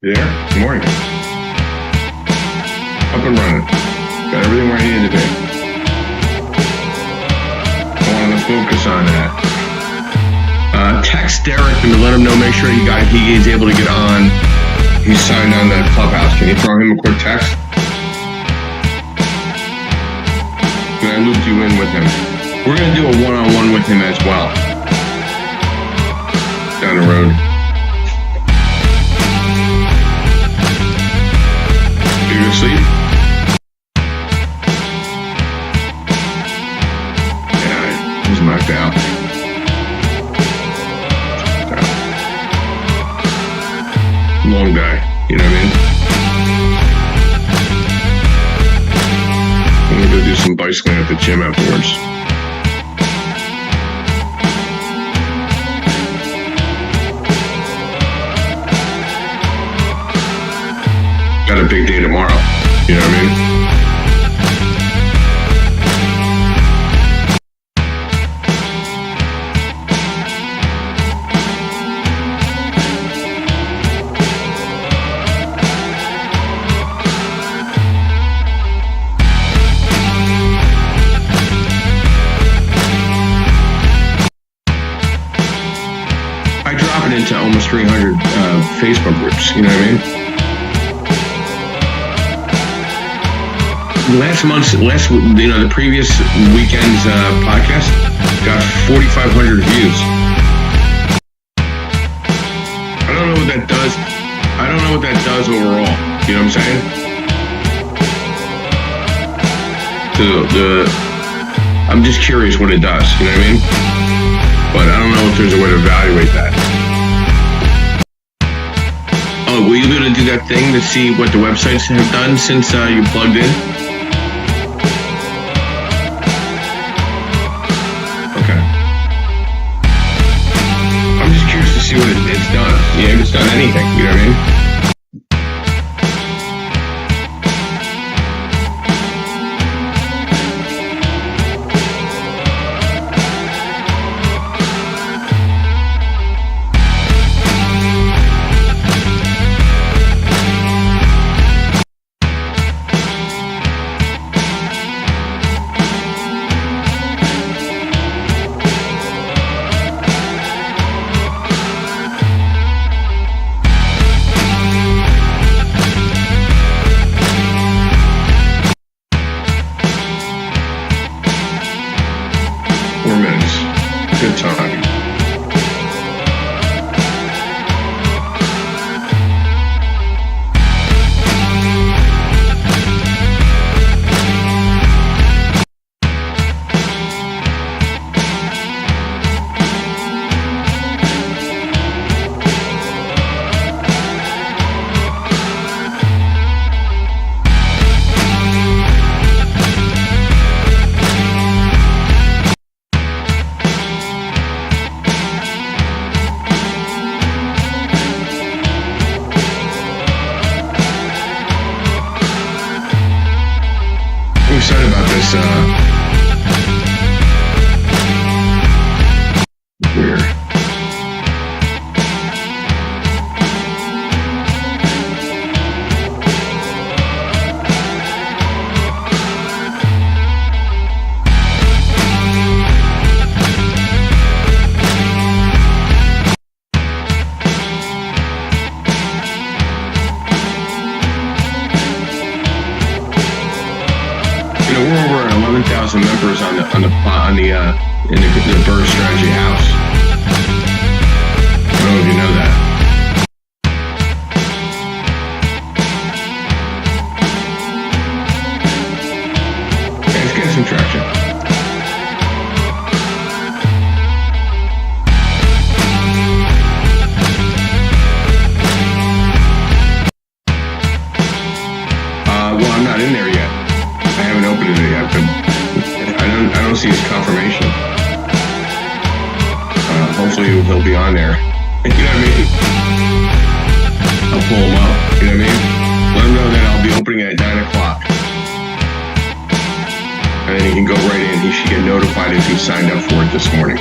You there? Good morning. Up and running. Got everything where I needed to be. I wanted to focus on that. Text Derek and let him know, make sure he is able to get on. He's signed on the Clubhouse. Can you throw him a quick text? And I looped you in with him. We're going to do a one-on-one with him as well. Down the road. You go to sleep? Yeah, he's knocked out. Long guy, you know what I mean? I'm gonna go do some bicycling at the gym afterwards. Got a big day tomorrow, you know what I mean? I drop it into almost 300 Facebook groups, you know what I mean? The previous weekend's podcast got 4,500 views. I don't know what that does. I don't know what that does overall. You know what I'm saying? I'm just curious what it does. You know what I mean? But I don't know if there's a way to evaluate that. Oh, were you going to do that thing to see what the websites have done since you plugged in? See what it's done. Yeah, it's done anything, you know what I mean? Good time. Excited about this weird. We're over 11,000 members in the Bird Strategy House. I don't know if you know that. Okay, it's getting some traction. Well, I'm not in there yet. I haven't opened it yet, but I don't see his confirmation. Hopefully he'll be on there. You know what I mean? I'll pull him up. You know what I mean? Let him know that I'll be opening at 9 o'clock. And then he can go right in. He should get notified if he signed up for it this morning.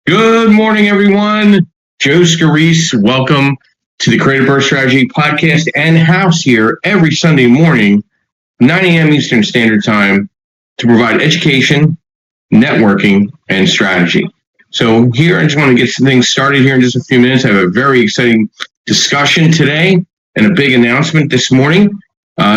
Good morning, everyone. Joe Scarice, welcome to the Creative Birth Strategy podcast and house here every Sunday morning, 9 a.m. Eastern Standard Time, to provide education, networking, and strategy. So here, I just want to get some things started here in just a few minutes. I have a very exciting discussion today and a big announcement this morning.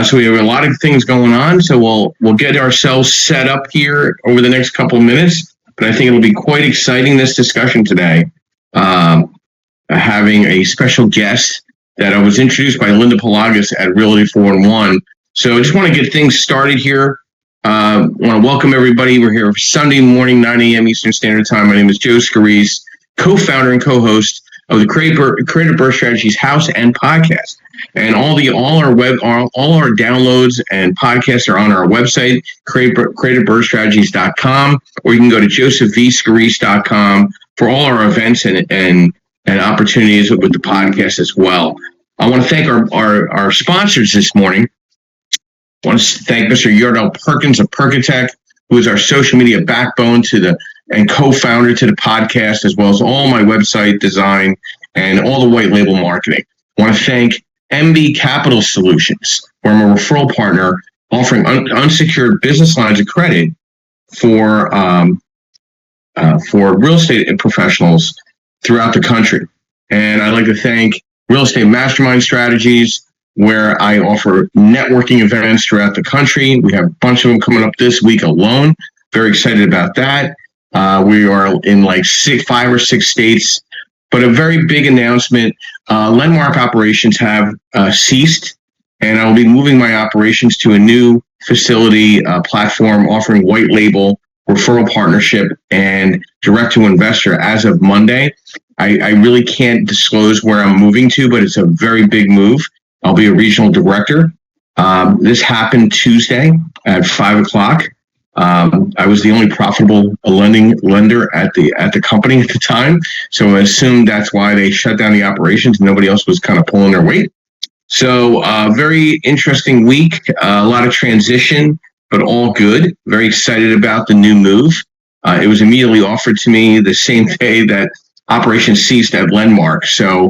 So we have a lot of things going on. So we'll get ourselves set up here over the next couple of minutes. But I think it'll be quite exciting, this discussion today. Having a special guest that I was introduced by Linda Pelagas at Realty 4-in-1. So I just want to get things started here. I want to welcome everybody. We're here Sunday morning, 9 a.m. Eastern Standard Time. My name is Joe Scarice, co-founder and co-host of the Creative Birth Strategies House and podcast. And all our downloads and podcasts are on our website, creativebirthstrategies.com, or you can go to josephvscarice.com for all our events and opportunities with the podcast as well. I want to thank our sponsors this morning. I want to thank Mr. Yardell Perkins of Perkatech, who is our social media backbone and co-founder to the podcast, as well as all my website design and all the white label marketing. I want to thank MB Capital Solutions, where I'm a referral partner offering unsecured business lines of credit for real estate professionals throughout the country. And I'd like to thank Real Estate Mastermind Strategies, where I offer networking events throughout the country. We have a bunch of them coming up this week alone. Very excited about that. We are in like 5 or 6 states. But a very big announcement, Landmark operations have ceased, and I will be moving my operations to a new facility platform offering white label, referral partnership, and direct-to-investor as of Monday. I really can't disclose where I'm moving to, but it's a very big move. I'll be a regional director. This happened Tuesday at 5 o'clock. I was the only profitable lender at the company at the time, so I assume that's why they shut down the operations. Nobody else was kind of pulling their weight. So very interesting week, a lot of transition, but all good. Very excited about the new move. It was immediately offered to me the same day that operations ceased at Landmark. So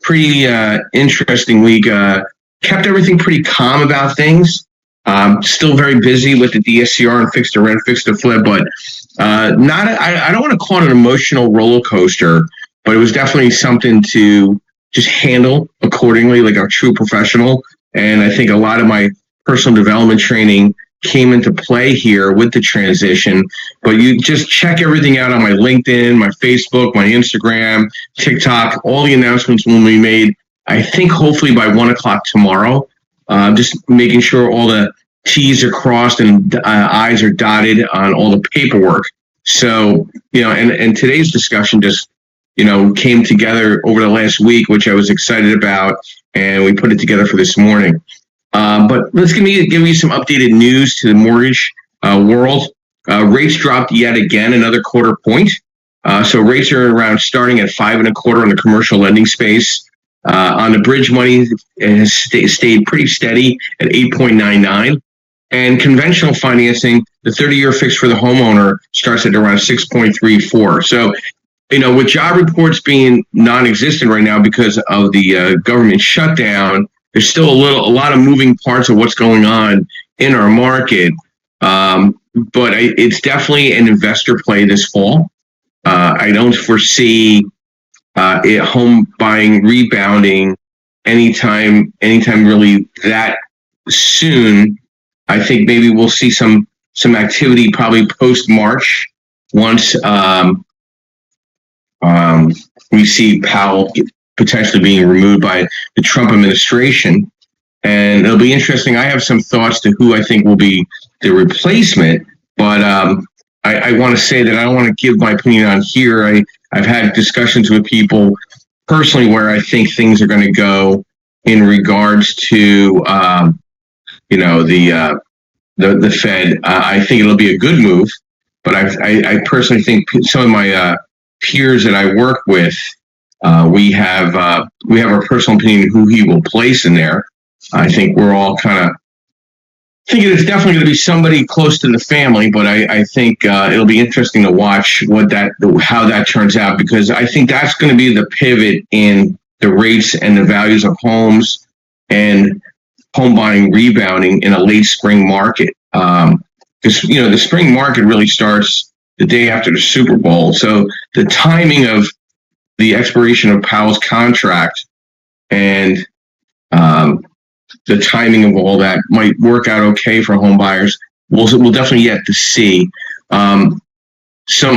pretty interesting week. Kept everything pretty calm about things. Still very busy with the DSCR and fix to rent, fix to flip, but I don't want to call it an emotional roller coaster, but it was definitely something to just handle accordingly, like a true professional. And I think a lot of my personal development training came into play here with the transition. But you just check everything out on my LinkedIn, my Facebook, my Instagram, TikTok. All the announcements will be made, I think, hopefully by 1 o'clock tomorrow. Just making sure all the T's are crossed and I's are dotted on all the paperwork. So, and today's discussion just, came together over the last week, which I was excited about, and we put it together for this morning. But let's give you some updated news to the mortgage world. Rates dropped yet again, another quarter point. So rates are around starting at 5.25 in the commercial lending space. On the bridge money, it has stayed pretty steady at 8.99. And conventional financing, the 30-year fix for the homeowner starts at around 6.34. So, with job reports being non-existent right now because of the government shutdown, there's still a lot of moving parts of what's going on in our market. But it's definitely an investor play this fall. I don't foresee home buying rebounding anytime really that soon. I think maybe we'll see some activity probably post-March once we see Powell potentially being removed by the Trump administration. And it'll be interesting. I have some thoughts to who I think will be the replacement, but I want to say that I don't want to give my opinion on here. I've had discussions with people personally where I think things are going to go in regards to, the Fed. I think it'll be a good move, but I personally think some of my peers that I work with, we have our personal opinion who he will place in there. I think we're all kind of think it's definitely going to be somebody close to the family, but I think it'll be interesting to watch how that turns out, because I think that's going to be the pivot in the rates and the values of homes and home buying rebounding in a late spring market. Because the spring market really starts the day after the Super Bowl, so the timing of the expiration of Powell's contract and the timing of all that might work out okay for home buyers. We'll definitely yet to see. Some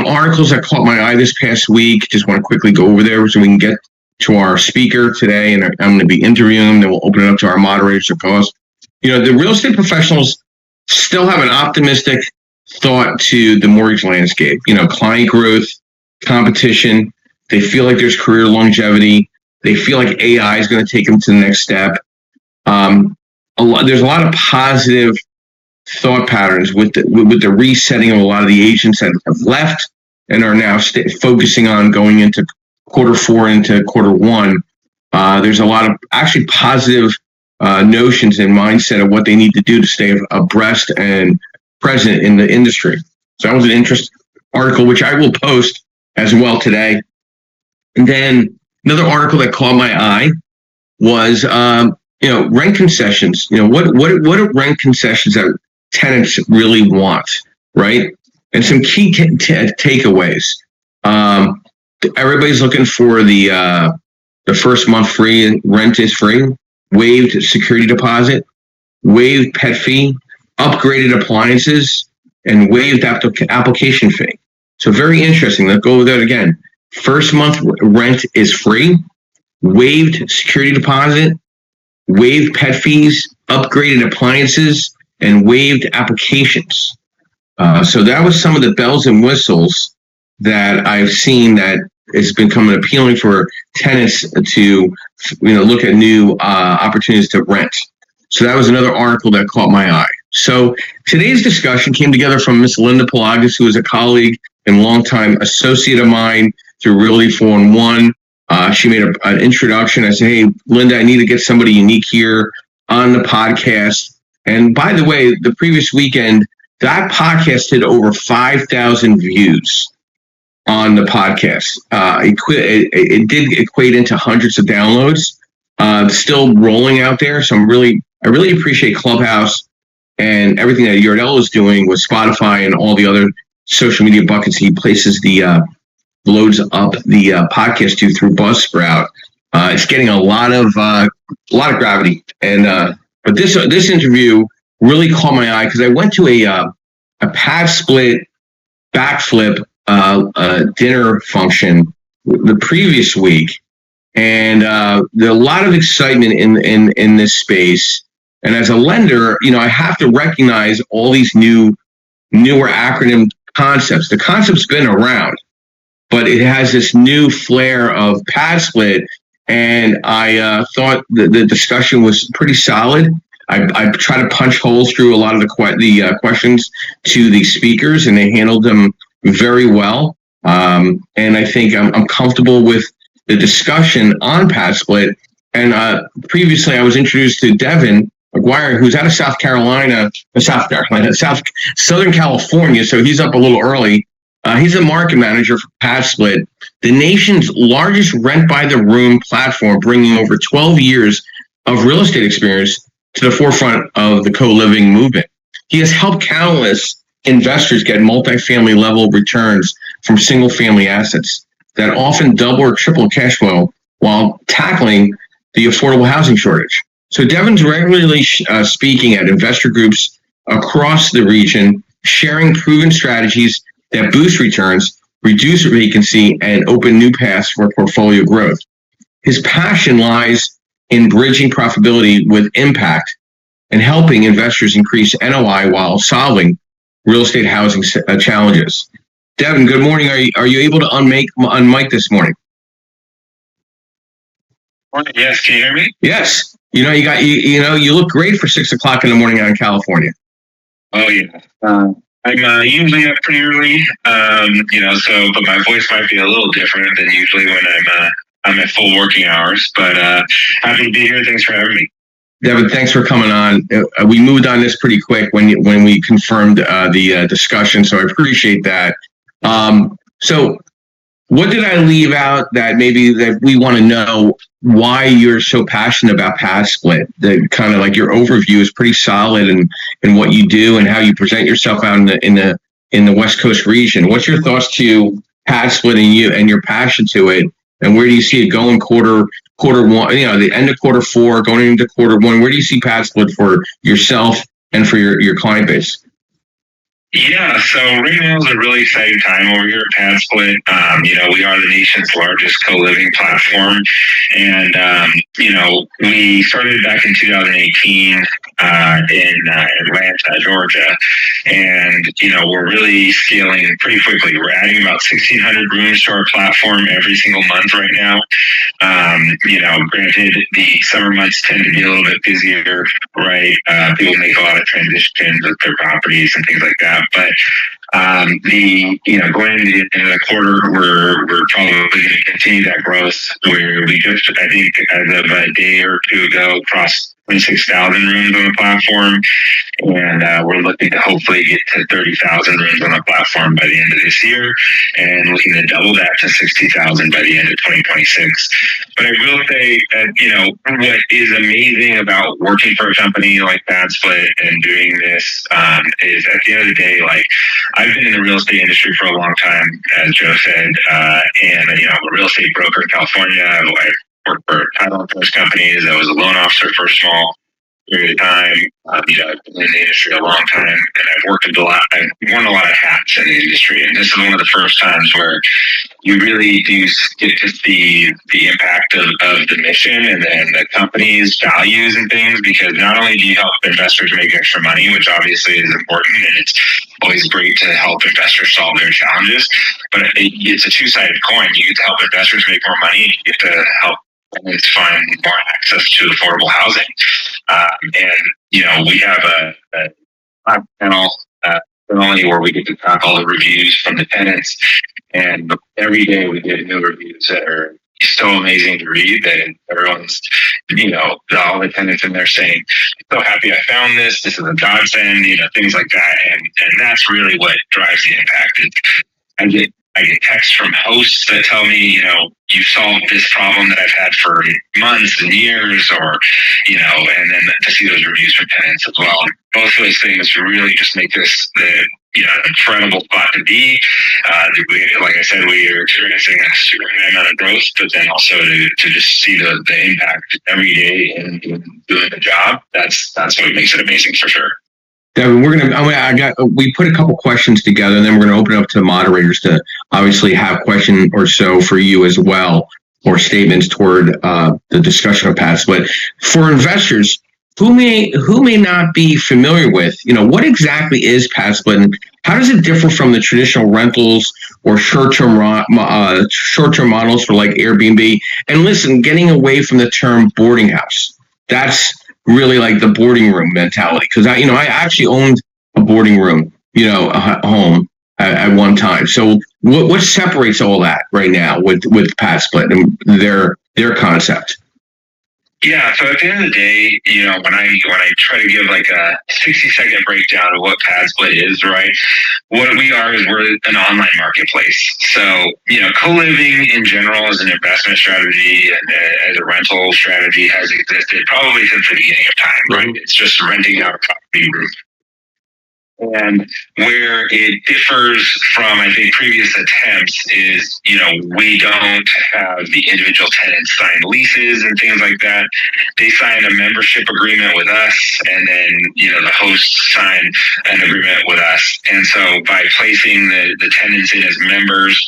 articles that caught my eye this past week, just want to quickly go over there so we can get to our speaker today, and I'm going to be interviewing him, then we'll open it up to our moderators, of course. The real estate professionals still have an optimistic thought to the mortgage landscape. Client growth, competition. They feel like there's career longevity. They feel like AI is going to take them to the next step. There's a lot of positive thought patterns with the resetting of a lot of the agents that have left and are now focusing on going into quarter four, into quarter one. There's a lot of actually positive notions and mindset of what they need to do to stay abreast and present in the industry. So that was an interesting article, which I will post as well today. And then another article that caught my eye was rent concessions. What are rent concessions that tenants really want, right? And some key takeaways. Everybody's looking for the first month free, rent is free, waived security deposit, waived pet fee, upgraded appliances, and waived application fee. So very interesting. Let's go over that again. First month rent is free, waived security deposit, waived pet fees, upgraded appliances, and waived applications. So that was some of the bells and whistles that I've seen that has become appealing for tenants to look at new opportunities to rent. So that was another article that caught my eye. So today's discussion came together from Miss Linda Pelagas, who is a colleague and longtime associate of mine through Realty 411. She made an introduction. I said, hey, Linda, I need to get somebody unique here on the podcast. And by the way, the previous weekend, that podcast hit over 5,000 views on the podcast. It did equate into hundreds of downloads, still rolling out there. So I really appreciate Clubhouse and everything that Yardell is doing with Spotify and all the other social media buckets he places loads up the podcast to through Buzzsprout. It's getting a lot of gravity, and but this interview really caught my eye because I went to a PadSplit backflip dinner function the previous week, and there's a lot of excitement in this space. And as a lender, I have to recognize all these newer acronym concepts. The concept's been around, but it has this new flair of PadSplit, and I thought the discussion was pretty solid. I tried to punch holes through a lot of the questions to the speakers, and they handled them very well. And I think I'm comfortable with the discussion on PadSplit. And previously, I was introduced to Devin McGuire, who's out of Southern California, so he's up a little early. He's a market manager for PadSplit, the nation's largest rent-by-the-room platform, bringing over 12 years of real estate experience to the forefront of the co-living movement. He has helped countless investors get multifamily level returns from single-family assets that often double or triple cash flow while tackling the affordable housing shortage. So Devin's regularly speaking at investor groups across the region, sharing proven strategies that boost returns, reduce vacancy, and open new paths for portfolio growth. His passion lies in bridging profitability with impact and helping investors increase NOI while solving real estate housing challenges. Devin, good morning. Are you able to unmic this morning? Morning. Yes, can you hear me? Yes. You look great for 6 o'clock in the morning out in California. Oh yeah. I'm usually up pretty early, but my voice might be a little different than usually when I'm at full working hours. But happy to be here. Thanks for having me. Devin, thanks for coming on. We moved on this pretty quick when we confirmed the discussion, so I appreciate that. So what did I leave out that maybe that we want to know why you're so passionate about PadSplit? The kind of like your overview is pretty solid in what you do and how you present yourself out in the West Coast region. What's your thoughts to PadSplit and you and your passion to it, and where do you see it going quarter one? You know, the end of quarter four, going into quarter one. Where do you see PadSplit for yourself and for your client base? Yeah, so right now is a really exciting time over here at PadSplit. We are the nation's largest co-living platform, and we started back in 2018 in Atlanta, Georgia, and we're really scaling pretty quickly. We're adding about 1,600 rooms to our platform every single month right now. Granted, the summer months tend to be a little bit busier, right? People make a lot of transitions with their properties and things like that. But going into the end of the quarter, we're probably going to continue that growth. We just, I think, as of a day or two ago, crossed 26,000 rooms on the platform, and we're looking to hopefully get to 30,000 rooms on the platform by the end of this year, and looking to double that to 60,000 by the end of 2026. But I will say that, what is amazing about working for a company like PadSplit and doing this is at the end of the day, like, I've been in the real estate industry for a long time, as Joe said, and I'm a real estate broker in California. I worked for title insurance companies. I was a loan officer for a small period of time. I've been in the industry a long time, and I've worn a lot of hats in the industry. And this is one of the first times where you really do get to see the impact of the mission and then the company's values and things, because not only do you help investors make extra money, which obviously is important, and it's always great to help investors solve their challenges, but it's a two-sided coin. You get to help investors make more money, and you get to help tenants find more access to affordable housing. We have a panel not only where we get to track all the reviews from the tenants, and every day we get new reviews that are so amazing to read that everyone's, all the tenants in there saying, so happy I found this. This is a godsend, things like that. And that's really what drives the impact. I get texts from hosts that tell me, you solved this problem that I've had for months and years, or, and then to see those reviews from tenants as well. Both of those things really just make this the incredible spot to be. Like I said, we are experiencing a super high amount of growth, but then also to just see the impact every day and doing the job. That's what makes it amazing for sure. Devin, we put a couple questions together, and then we're going to open it up to the moderators to obviously have a question or so for you as well, or statements toward the discussion of PadSplit. For investors who may not be familiar with, what exactly is PadSplit, and how does it differ from the traditional rentals or short-term models for like Airbnb? And listen, getting away from the term boarding house. That's really like the boarding room mentality, because I actually owned a boarding room, a home at one time. So what separates all that right now with PadSplit and their concept? Yeah, so at the end of the day, when I try to give like a 60-second breakdown of what PadSplit is, right? What we are is we're an online marketplace. So, co-living in general as an investment strategy and as a rental strategy has existed probably since the beginning of time, right? It's just renting out a property room. And where it differs from, I think, previous attempts is, we don't have the individual tenants sign leases and things like that. They sign a membership agreement with us, and then, the hosts sign an agreement with us. And so by placing the tenants in as members,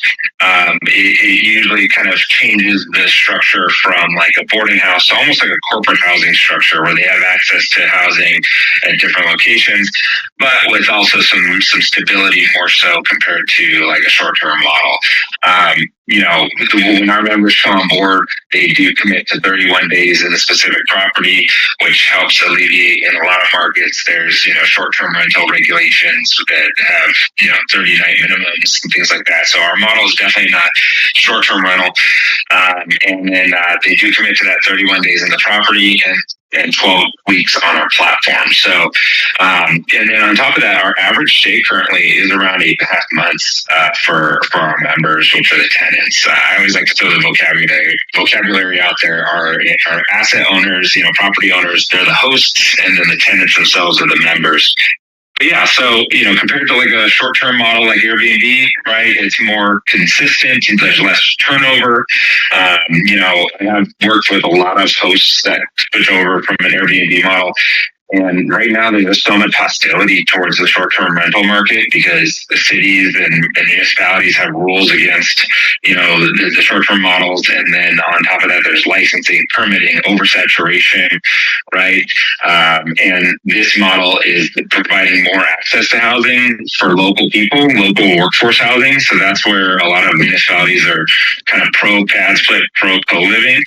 it usually kind of changes the structure from like a boarding house to almost like a corporate housing structure where they have access to housing at different locations, but with also some stability more so compared to like a short-term model. When our members come on board, they do commit to 31 days in a specific property, which helps alleviate in a lot of markets. There's, short-term rental regulations that have, 30-night minimums and things like that. So our model is definitely not short-term rental. And then they do commit to that 31 days in the property. And and 12 weeks on our platform. So, and then on top of that, our average stay currently is around 8.5 months for our members, which are the tenants. I always like to throw the vocabulary out there. Our asset owners, property owners, they're the hosts, and then the tenants themselves are the members. But yeah, so, compared to like a short-term model like Airbnb, right, it's more consistent, there's less turnover. I have worked with a lot of hosts that switch over from an Airbnb model. And right now, there's just so much hostility towards the short-term rental market because the cities and municipalities have rules against, the short-term models. And then on top of that, there's licensing, permitting, oversaturation, right? And this model is providing more access to housing for local people, local workforce housing. So that's where a lot of municipalities are kind of pro-PadSplit, pro-co-living.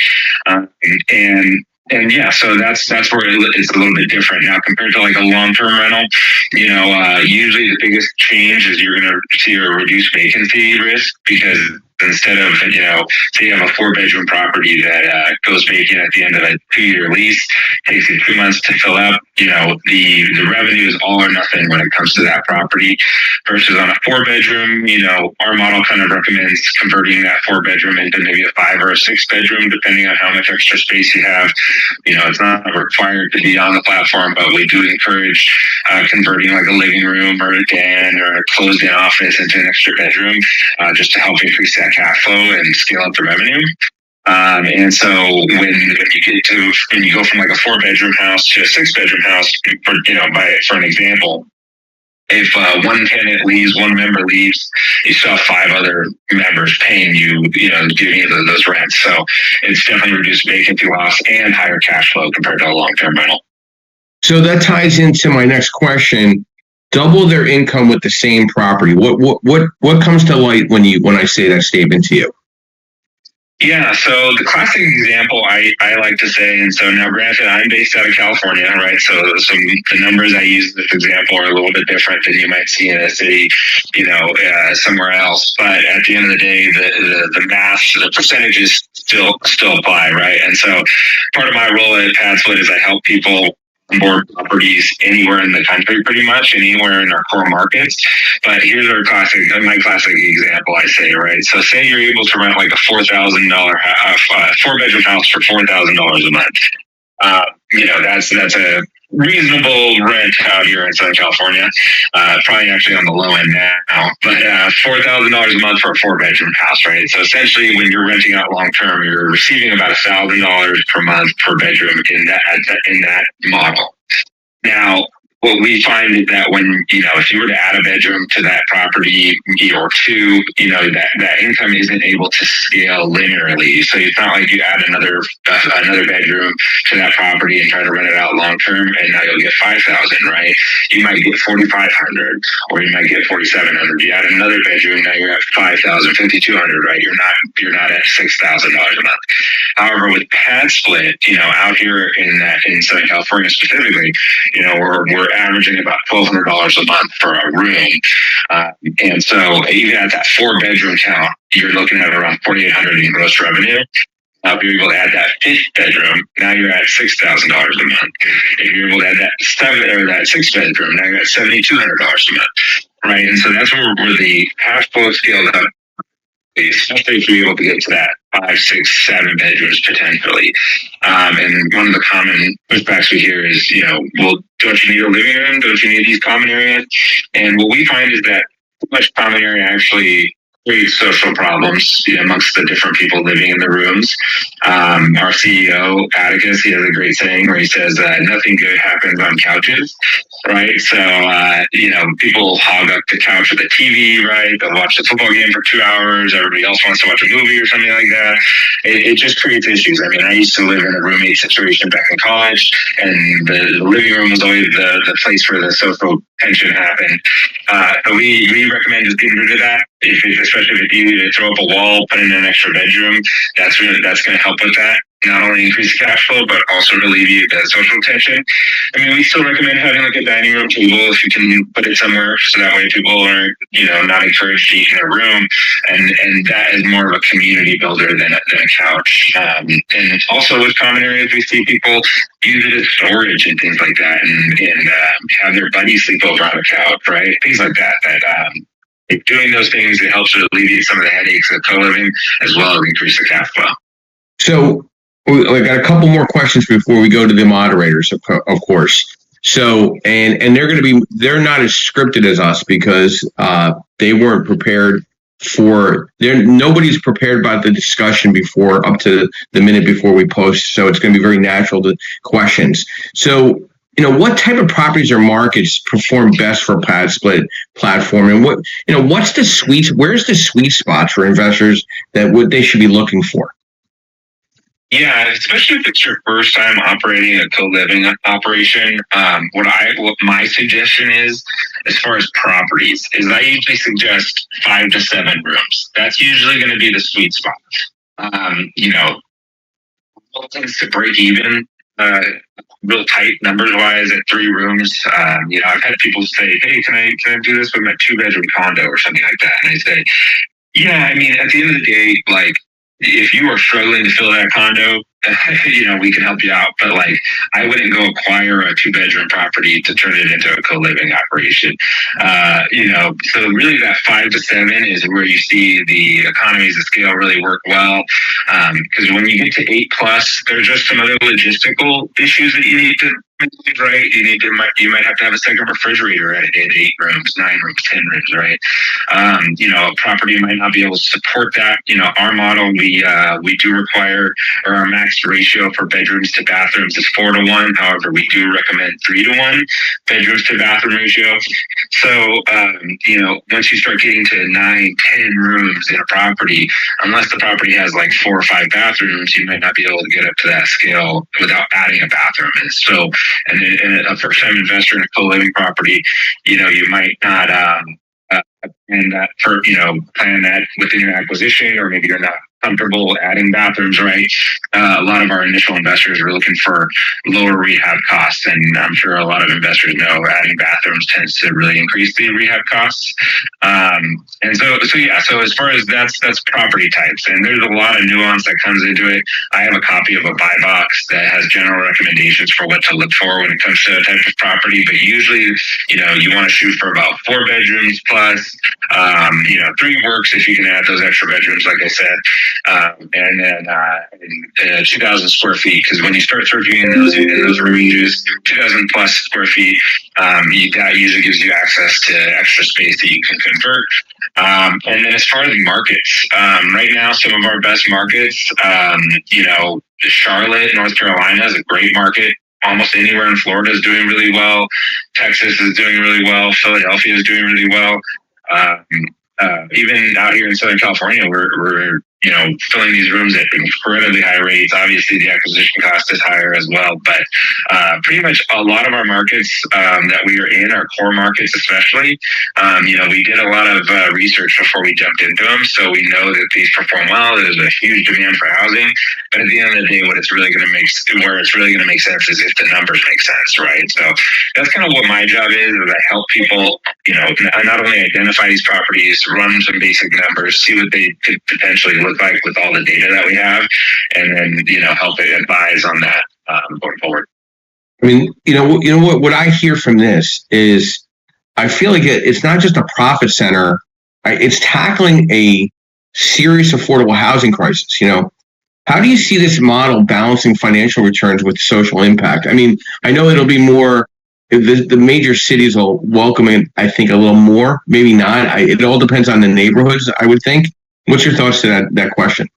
And yeah, so that's where it's a little bit different now compared to like a long-term rental. Usually the biggest change is you're going to see a reduced vacancy risk because instead of, say you have a 4-bedroom property that goes vacant at the end of a 2-year lease, takes you 2 months to fill up, the revenue is all or nothing when it comes to that property versus on a 4-bedroom, our model kind of recommends converting that 4-bedroom into maybe a 5 or a 6-bedroom, depending on how much extra space you have. It's not required to be on the platform, but we do encourage converting like a living room or a den or a closed-in office into an extra bedroom just to help increase that cash flow and scale up the revenue. And so when you go from like a 4-bedroom house to a 6-bedroom house, for an example, if one tenant leaves, one member leaves, you still have 5 other members paying you, giving you those rents. So it's definitely reduced vacancy loss and higher cash flow compared to a long-term rental. So that ties into my next question. Double their income with the same property. What comes to light when I say that statement to you? Yeah, so the classic example I like to say, and so now granted, I'm based out of California, right? So the numbers I use in this example are a little bit different than you might see in a city, somewhere else. But at the end of the day, the math, the percentages still apply, right? And so part of my role at PadSplit is I help people onboard properties anywhere in the country, pretty much anywhere in our core markets. But here's my classic example, I say, right? So say you're able to rent like a $4,000 4-bedroom house for $4,000 a month. That's a reasonable rent out here in Southern California. Probably actually on the low end now, but $4,000 a month for a 4-bedroom house, right? So essentially, when you're renting out long term, you're receiving about $1,000 per month per bedroom in that model. Now, what we find is that when, if you were to add a bedroom to that property or 2, that income isn't able to scale linearly. So it's not like you add another bedroom to that property and try to rent it out long term, and now you'll get $5,000, right? You might get $4,500, or you might get $4,700. You add another bedroom, now you're at $5,000, $5,200, right? You're not at $6,000 a month. However, with PadSplit, out here in Southern California specifically, we're averaging about $1,200 a month for a room. And so even at that 4-bedroom count, you're looking at around $4,800 in gross revenue. If you're able to add that 5th bedroom, now you're at $6,000 a month. If you're able to add that 6th bedroom, now you're at $7,200 a month, right? And so that's where the cash flow scaled up, especially if you're able to get to that 5, 6, 7 bedrooms potentially. And one of the common pushbacks we hear is, well, don't you need a living room? Don't you need these common areas? And what we find is that too much common area actually creates social problems amongst the different people living in the rooms. Our CEO, Atticus, he has a great saying where he says, nothing good happens on couches, right? So, people hog up the couch with the TV, right? They'll watch the football game for 2 hours. Everybody else wants to watch a movie or something like that. It just creates issues. I mean, I used to live in a roommate situation back in college, and the living room was always the place where the social tension happened. So we recommend just getting rid of that. Especially if you need to throw up a wall, put in an extra bedroom, that's going to help with that. not only increase the cash flow, but also alleviate that social tension. I mean, we still recommend having like a dining room table if you can put it somewhere, so that way people aren't, not encouraged to eat in a room, and that is more of a community builder than a couch. And also with common areas, we see people use it as storage and things like that, and have their buddies sleep over on the couch, right? Things like that. Doing those things, it helps to alleviate some of the headaches of co-living as well as increase the cash flow. So I got a couple more questions before we go to the moderators, of course. So, and they're not as scripted as us because they weren't prepared nobody's prepared about the discussion before up to the minute before we post. So it's going to be very natural to questions. So, what type of properties or markets perform best for PadSplit platform, and where's the sweet spot for investors that they should be looking for? Yeah, especially if it's your first time operating a co-living operation. What my suggestion is, as far as properties, is I usually suggest 5 to 7 rooms. That's usually going to be the sweet spot. Things to break even, real tight numbers wise at 3 rooms. I've had people say, "Hey, can I do this with my 2-bedroom condo or something like that?" And I say, "Yeah, I mean, at the end of the day, like, if you are struggling to fill that condo, we can help you out. But I wouldn't go acquire a 2-bedroom property to turn it into a co-living operation. So really that 5 to 7 is where you see the economies of scale really work well. Because when you get to 8+, there's just some other logistical issues that you need to manage, right? You might have to have a second refrigerator at 8 rooms, 9 rooms, 10 rooms, right? A property might not be able to support that. Our model, we do require, or our max ratio for bedrooms to bathrooms is 4 to 1. However, we do recommend 3 to 1 bedrooms to bathroom ratio. So, once you start getting to 9, 10 rooms in a property, unless the property has 4 or 5 bathrooms, you might not be able to get up to that scale without adding a bathroom. And so, and a first-time investor in a co-living property, you might not plan that within your acquisition, or maybe you're not comfortable adding bathrooms, right? A lot of our initial investors are looking for lower rehab costs, and I'm sure a lot of investors know adding bathrooms tends to really increase the rehab costs. So as far as that's property types, and there's a lot of nuance that comes into it. I have a copy of a buy box that has general recommendations for what to look for when it comes to a type of property, but usually, you want to shoot for about 4 bedrooms plus. 3 works if you can add those extra bedrooms, like I said. And then 2,000 square feet, because when you start searching in those ranges, 2,000 plus square feet, that usually gives you access to extra space that you can convert. And then as far as markets, right now, some of our best markets, Charlotte, North Carolina is a great market. Almost anywhere in Florida is doing really well. Texas is doing really well. Philadelphia is doing really well. Even out here in Southern California, we're filling these rooms at incredibly high rates. Obviously, the acquisition cost is higher as well, but pretty much a lot of our markets that we are in, our core markets especially, we did a lot of research before we jumped into them, so we know that these perform well. There's a huge demand for housing, but at the end of the day, where it's really going to make sense is if the numbers make sense, right? So that's kind of what my job is I help people, not only identify these properties, run some basic numbers, see what they could potentially look like with all the data that we have, and then help it advise on that going forward. I mean, what I hear from this is I feel like it's not just a profit center; it's tackling a serious affordable housing crisis. How do you see this model balancing financial returns with social impact? I mean, I know it'll be more. The major cities will welcome it, I think, a little more. Maybe not. It all depends on the neighborhoods, I would think. What's your thoughts to that question?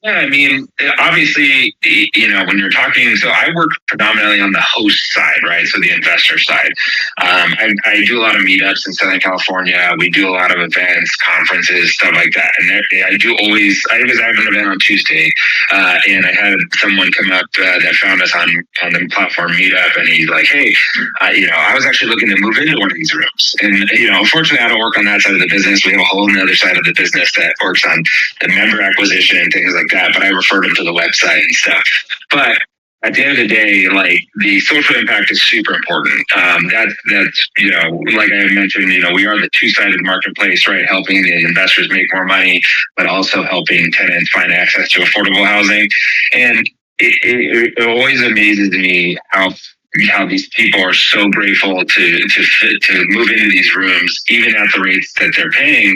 Yeah, I mean, obviously, when you're talking, so I work predominantly on the host side, right? So the investor side. I do a lot of meetups in Southern California. We do a lot of events, conferences, stuff like that. And I have an event on Tuesday, and I had someone come up that found us on the platform Meetup, and he's like, "Hey, I was actually looking to move into one of these rooms." And, unfortunately, I don't work on that side of the business. We have a whole other side of the business that works on the member acquisition and things like that. that, but I referred them to the website and stuff. But at the end of the day, like, the social impact is super important. That's, you know, like I mentioned, you know, we are the two-sided marketplace, right? Helping the investors make more money, but also helping tenants find access to affordable housing. And it always amazes me how these people are so grateful to move into these rooms, even at the rates that they're paying.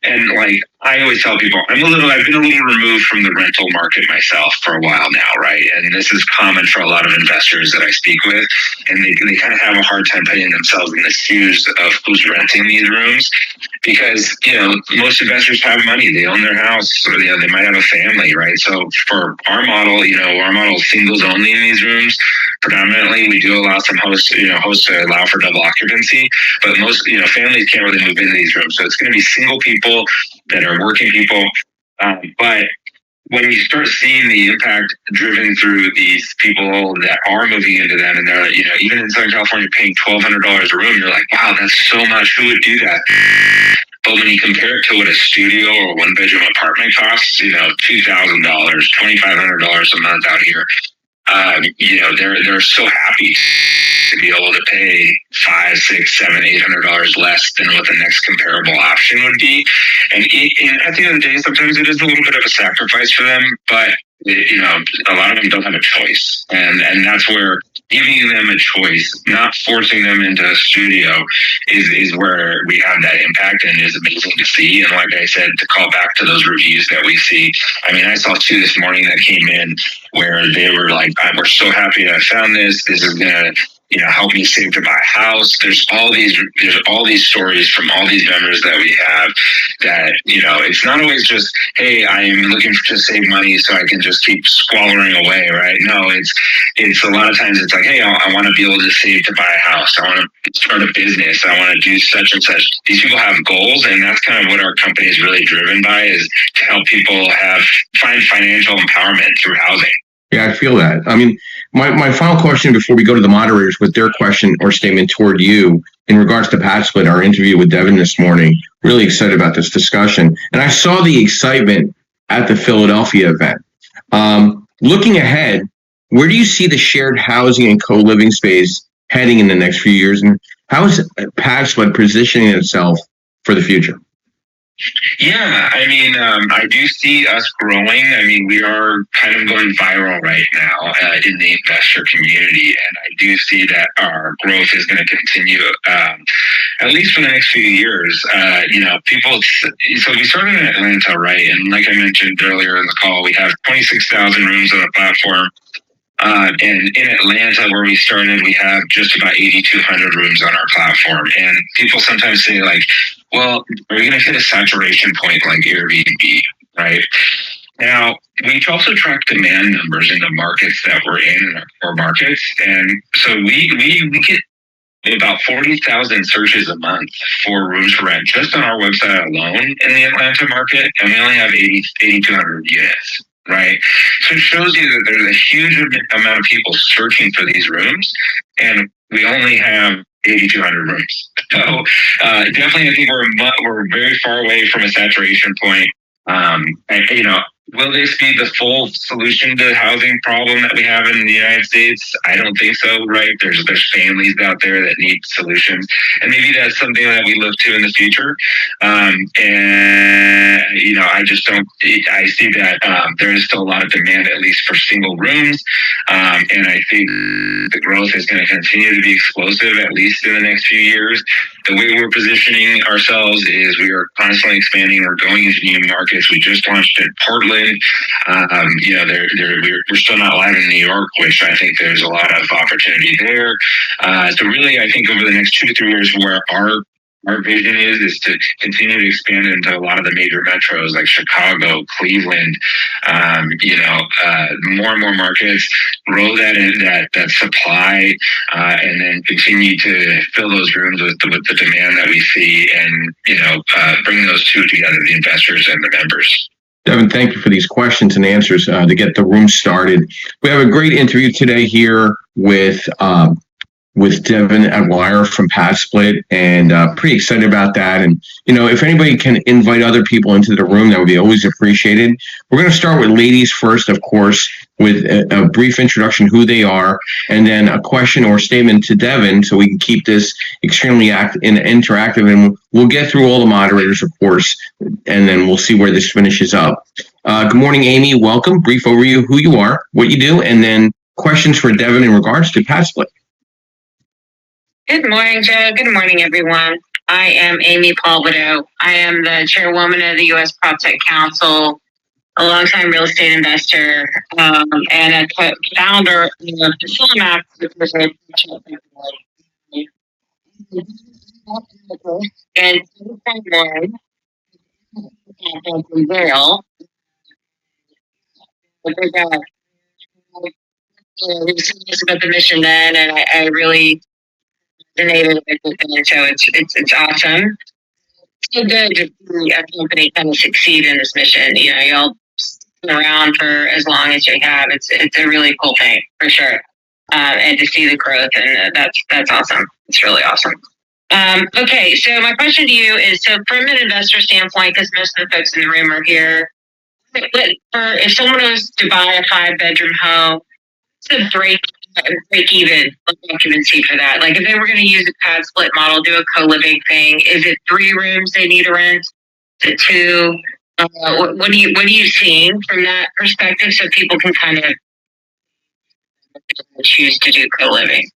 And like, I always tell people, I've been a little removed from the rental market myself for a while now, right? And this is common for a lot of investors that I speak with, and they kind of have a hard time putting themselves in the shoes of who's renting these rooms, because, you know, most investors have money, they own their house, or, you know, they might have a family, right? So for our model, you know, our model is singles only in these rooms. Predominantly, we do allow some hosts to allow for double occupancy, but most, you know, families can't really move into these rooms. So it's going to be single people that are working people. But when you start seeing the impact driven through these people that are moving into them, and they're, you know, even in Southern California paying $1,200 a room, you're like, wow, that's so much. Who would do that? But when you compare it to what a studio or one-bedroom apartment costs, you know, $2,000, $2,500 a month out here, you know, they're so happy to be able to pay $500, $600, $700, $800 less than what the next comparable option would be. And at the end of the day, sometimes it is a little bit of a sacrifice for them, but, you know, a lot of them don't have a choice. And that's where giving them a choice, not forcing them into a studio, is where we have that impact, and is amazing to see. And like I said, to call back to those reviews that we see, I mean, I saw 2 this morning that came in where they were like, we're so happy that I found this. This is going to, you know, help me save to buy a house. There's all these stories from all these members that we have that, you know, it's not always just, hey, I'm looking to save money so I can just keep squandering away, right? No, it's a lot of times it's like, hey, I want to be able to save to buy a house. I want to start a business. I want to do such and such. These people have goals, and that's kind of what our company is really driven by, is to help people find financial empowerment through housing. Yeah, I feel that. I mean, my final question before we go to the moderators with their question or statement toward you in regards to PadSplit, our interview with Devin this morning. Really excited about this discussion. And I saw the excitement at the Philadelphia event. Looking ahead, where do you see the shared housing and co-living space heading in the next few years? And how is PadSplit positioning itself for the future? Yeah, I mean, I do see us growing. I mean, we are kind of going viral right now in the investor community, and I do see that our growth is going to continue at least for the next few years. You know, so we started in Atlanta, right? And like I mentioned earlier in the call, we have 26,000 rooms on the platform. And in Atlanta, where we started, we have just about 8,200 rooms on our platform. And people sometimes say, like, well, are you going to hit a saturation point like Airbnb, right? Now, we also track demand numbers in the markets that we're in our core markets. And so we get about 40,000 searches a month for rooms for rent just on our website alone in the Atlanta market. And we only have 8,200 units. Right. So it shows you that there's a huge amount of people searching for these rooms, and we only have 8,200 rooms. So definitely, I think we're very far away from a saturation point. And, you know, will this be the full solution to the housing problem that we have in the United States? I don't think so, right? There's families out there that need solutions, and maybe that's something that we look to in the future. And, you know, I see that there is still a lot of demand, at least for single rooms. And I think the growth is going to continue to be explosive, at least in the next few years. The way we're positioning ourselves is we are constantly expanding. We're going into new markets. We just launched in Portland. You know, we're still not live in New York, which I think there's a lot of opportunity there. So really, I think over the next 2 to 3 years, where our vision is to continue to expand into a lot of the major metros like Chicago, Cleveland, you know, more and more markets, grow that supply, and then continue to fill those rooms with the demand that we see, and, you know, bring those two together, the investors and the members. Devin, thank you for these questions and answers to get the room started. We have a great interview today here with with Devin Adwire from PadSplit, and pretty excited about that. And, if anybody can invite other people into the room, that would be always appreciated. We're going to start with ladies first, of course, with a brief introduction, who they are, and then a question or statement to Devin, so we can keep this extremely interactive. And we'll get through all the moderators, of course, and then we'll see where this finishes up. Good morning, Amy. Welcome. Brief overview of who you are, what you do, and then questions for Devin in regards to PadSplit. Good morning, Joe. Good morning, everyone. I am Amy Palvido. I am the chairwoman of the U.S. PropTech Council, a longtime real estate investor, and a founder of Facilimax, which is a and Vail. We discussed about the mission then, and I really resonated with it. So it's awesome. So good to see a company kind of succeed in this mission. Y'all been around for as long as you have. It's a really cool thing for sure, and to see the growth, and that's awesome. It's really awesome. Okay, so my question to you is: so from an investor standpoint, because most of the folks in the room are here, if someone was to buy a 5-bedroom home, what's the break even occupancy for that? Like if they were going to use a PadSplit model, do a co-living thing, is it 3 rooms they need to rent? Is it 2? What are you seeing from that perspective, so people can kind of choose to do co-living?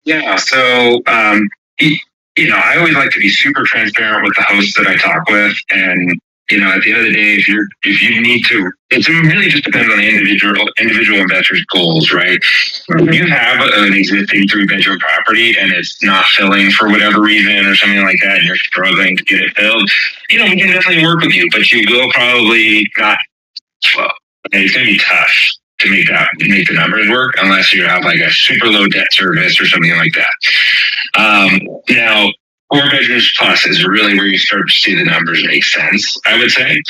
Yeah. So, I always like to be super transparent with the hosts that I talk with, and at the end of the day, if you need to, it really just depends on the individual investor's goals, right? If you have an existing 3-bedroom property and it's not filling for whatever reason or something like that, and you're struggling to get it filled, we can definitely work with you, but you will probably not. Well, it's going to be tough to make the numbers work unless you have like a super low debt service or something like that. Now, 4 bedrooms plus is really where you start to see the numbers make sense, I would say.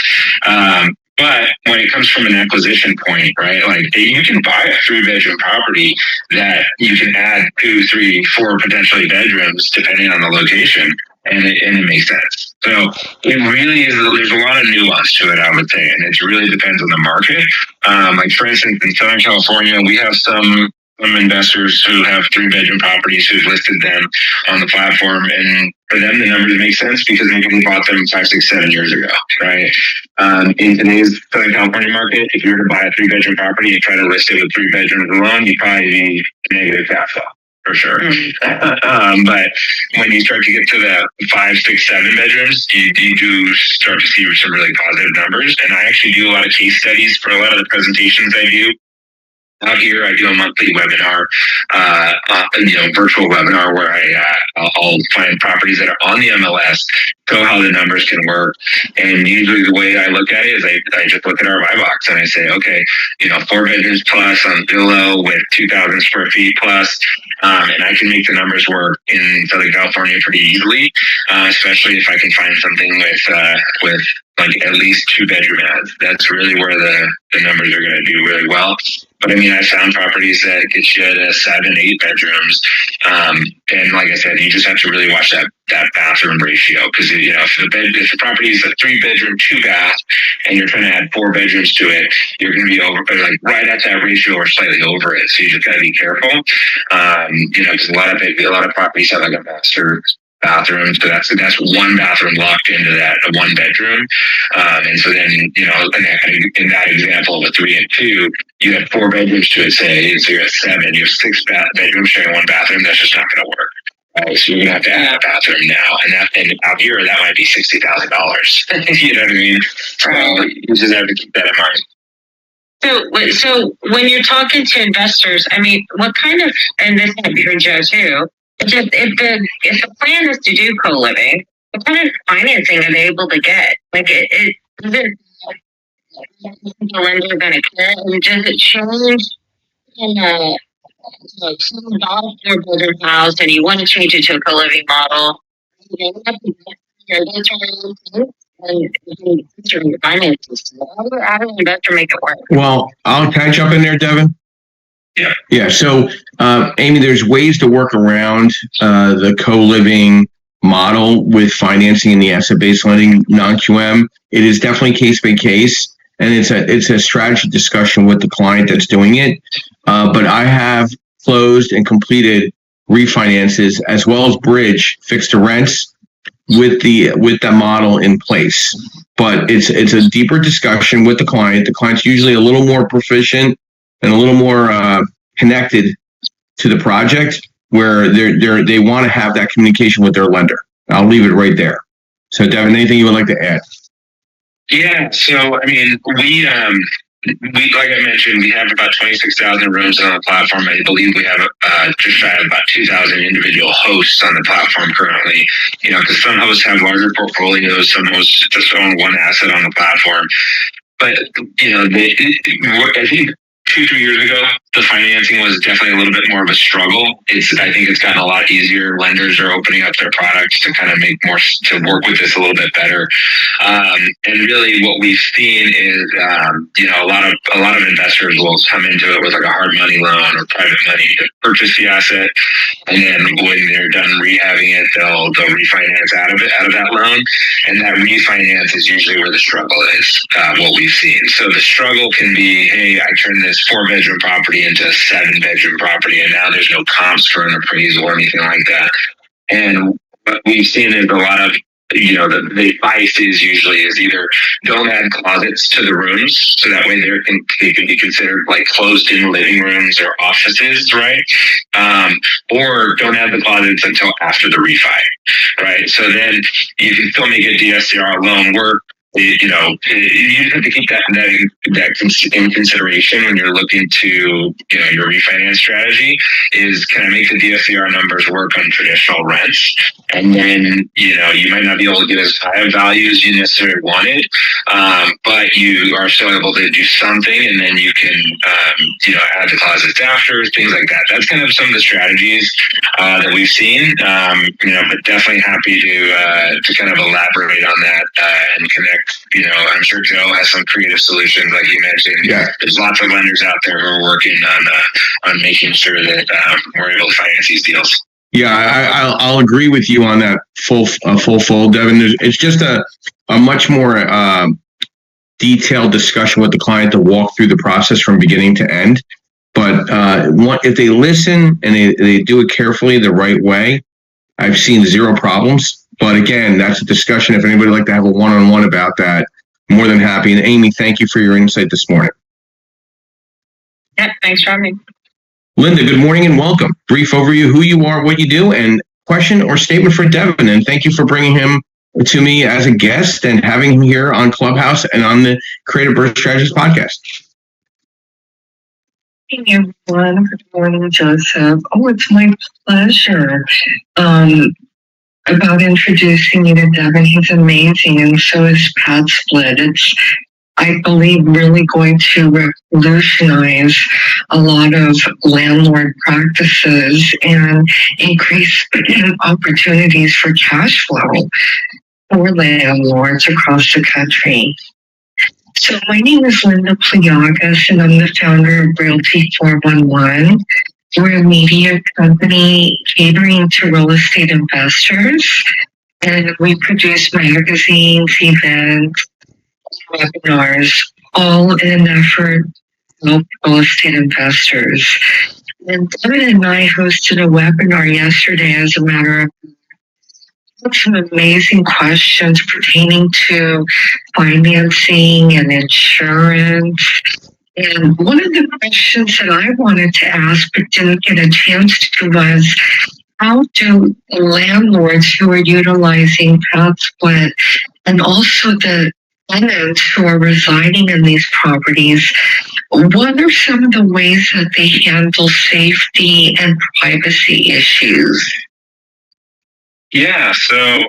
But when it comes from an acquisition point, right, like you can buy a 3-bedroom property that you can add 2, 3, 4 potentially bedrooms depending on the location, and it makes sense. So it really is. There's a lot of nuance to it, I would say, and it really depends on the market. Like for instance, in Southern California, we have some investors who have 3-bedroom properties who've listed them on the platform, and for them the numbers make sense because they really bought them 5, 6, 7 years ago, right? In today's Southern California market, if you were to buy a 3-bedroom property and try to list it with 3 bedrooms alone, you'd probably be negative cash flow for sure. But when you start to get to the 5, 6, 7 bedrooms, you do start to see some really positive numbers. And I actually do a lot of case studies for a lot of the presentations I do. Out here, I do a monthly webinar, virtual webinar where I'll find properties that are on the MLS, show how the numbers can work. And usually the way I look at it is I just look at our buy box and I say, okay, 4 bedrooms plus on Zillow with 2,000 square feet plus. And I can make the numbers work in Southern California pretty easily, especially if I can find something with like at least 2-bedroom ads. That's really where the numbers are going to do really well. But I mean, I found properties that get you to 7, 8 bedrooms. And like I said, you just have to really watch that bathroom ratio. Because, if the property is a 3-bedroom, 2-bath, and you're trying to add 4 bedrooms to it, you're going to be like right at that ratio or slightly over it. So you just got to be careful. Because a lot of properties have like a master bathroom, so that's 1 bathroom locked into that 1 bedroom, and so then in that example of a 3 and 2, you have 4 bedrooms to it, say, so you're at 7, you have 6 bedrooms sharing 1 bathroom. That's just not going to work. Right, so you're gonna have to add a bathroom now, and out here that might be $60,000. You know what I mean? So you just have to keep that in mind. So when you're talking to investors, I mean, what kind of, and this might be for Joe too, if the plan is to do co-living, what kind of financing are they able to get? Like, is it the lender going to care? And does it change in someone bought a 4-bedroom house and you want to change it to a co-living model? And finances. How do an investor make it work? Well, can I jump in there, Devin? Yeah. So, Amy, there's ways to work around the co-living model with financing in the asset-based lending non-QM. It is definitely case by case, and it's a strategy discussion with the client that's doing it. But I have closed and completed refinances as well as bridge fixed to rents with the model in place. But it's a deeper discussion with the client. The client's usually a little more proficient and a little more connected to the project, where they want to have that communication with their lender. I'll leave it right there. So, Devin, anything you would like to add? Yeah. So, I mean, we like I mentioned, we have about 26,000 rooms on the platform. I believe we have just shy of about 2,000 individual hosts on the platform currently. You know, because some hosts have larger portfolios, some hosts just own one asset on the platform. But you know, I think 2-3 years ago, the financing was definitely a little bit more of a struggle. I think it's gotten a lot easier. Lenders are opening up their products to kind of to work with this a little bit better. And really, what we've seen is, you know, a lot of investors will come into it with like a hard money loan or private money to purchase the asset, and then when they're done rehabbing it, they'll refinance out of that loan, and that refinance is usually where the struggle is. What we've seen. So the struggle can be, hey, I turned this 4-bedroom property into a 7-bedroom property, and now there's no comps for an appraisal or anything like that. And what we've seen is a lot of, you know, the advice is either don't add closets to the rooms, so that way they can be considered like closed-in living rooms or offices, right? Or don't add the closets until after the refi, right? So then you can still make a DSCR loan work. You know, you have to keep that in consideration when you're looking to, you know, your refinance strategy is kind of make the DSCR numbers work on traditional rents. And then, you know, you might not be able to get as high a value as you necessarily wanted, but you are still able to do something, and then you can, you know, add the closets after, things like that. That's kind of some of the strategies that we've seen, you know, but definitely happy to kind of elaborate on that and connect. You know, I'm sure Joe has some creative solutions, like you mentioned. Yeah. There's lots of lenders out there who are working on making sure that we're able to finance these deals. Yeah, I'll agree with you on that full fold, Devin. It's just a much more detailed discussion with the client to walk through the process from beginning to end. But if they listen and they do it carefully the right way, I've seen zero problems. But again, that's a discussion. If anybody would like to have a one-on-one about that, more than happy. And Amy, thank you for your insight this morning. Yeah, thanks for having me. Linda, good morning and welcome. Brief overview, who you are, what you do, and question or statement for Devin. And thank you for bringing him to me as a guest and having him here on Clubhouse and on the Creative Birth Strategies podcast. Hey everyone, good morning, Joseph. Oh, it's my pleasure. About introducing you to Devin. He's amazing, and so is PadSplit. It's, I believe, really going to revolutionize a lot of landlord practices and increase opportunities for cash flow for landlords across the country. So my name is Linda Pliagas, and I'm the founder of Realty 411. We're a media company catering to real estate investors, and we produce magazines, events, webinars, all in an effort to help real estate investors. And Devin and I hosted a webinar yesterday, as a matter of some amazing questions pertaining to financing and insurance. And one of the questions that I wanted to ask but didn't get a chance to was, how do landlords who are utilizing PadSplit and also the tenants who are residing in these properties, what are some of the ways that they handle safety and privacy issues? Yeah, so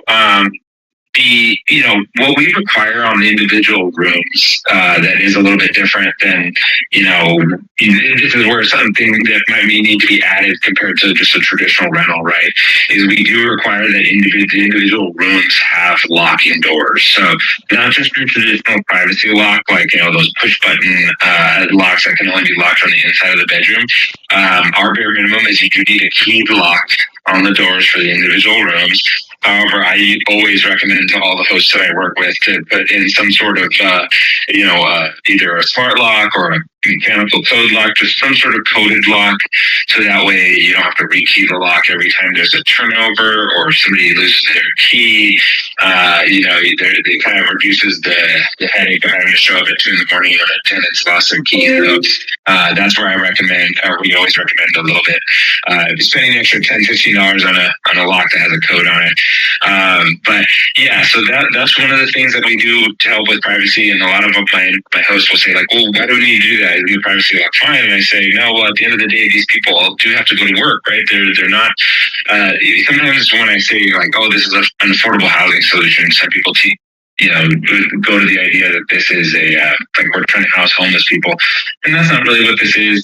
what we require on the individual rooms that is a little bit different than, this is where something that might need to be added compared to just a traditional rental, right? Is we do require that individual rooms have locking doors. So not just your traditional privacy lock, like, those push button locks that can only be locked on the inside of the bedroom. Our bare minimum is you do need a key lock on the doors for the individual rooms. However, I always recommend to all the hosts that I work with to put in some sort of, either a smart lock or a mechanical code lock, just some sort of coded lock, so that way you don't have to rekey the lock every time there's a turnover or somebody loses their key. It kind of reduces the headache of having to show up at 2 a.m. when a tenant's lost their key. So that's where I recommend, or we always recommend a little bit. Spending an extra $10, $15 on a lock that has a code on it. But yeah, so that's one of the things that we do to help with privacy. And a lot of my hosts will say, like, well, why do we need to do that? Is the privacy lock fine? And I say, no, well, at the end of the day, these people do have to go to work, right? They're not, sometimes when I say, like, oh, this is an affordable housing solution, some people go to the idea that this is like we're trying to house homeless people, and that's not really what this is.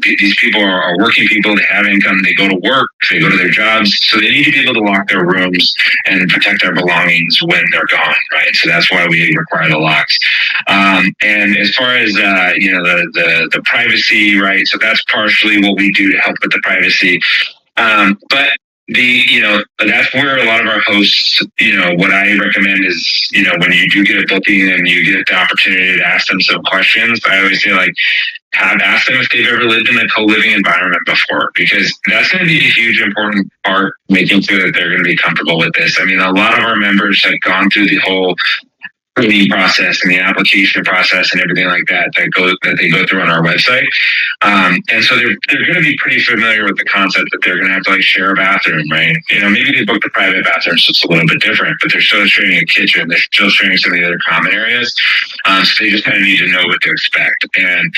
These people are working people. They have income. They go to work. They go to their jobs. So they need to be able to lock their rooms and protect their belongings when they're gone, right? So that's why we require the locks. And as far as the privacy, right? So that's partially what we do to help with the privacy. But that's where a lot of our hosts, what I recommend is, when you do get a booking and you get the opportunity to ask them some questions, I always say, like, ask them if they've ever lived in a co-living environment before, because that's going to be a huge important part, making sure that they're going to be comfortable with this. I mean, a lot of our members have gone through the whole screening process and the application process and everything like that they go through on our website. And so they're going to be pretty familiar with the concept that they're going to have to, like, share a bathroom, right? Maybe they booked a private bathroom, so it's a little bit different, but they're still sharing a kitchen. They're still sharing some of the other common areas. So they just kind of need to know what to expect. And,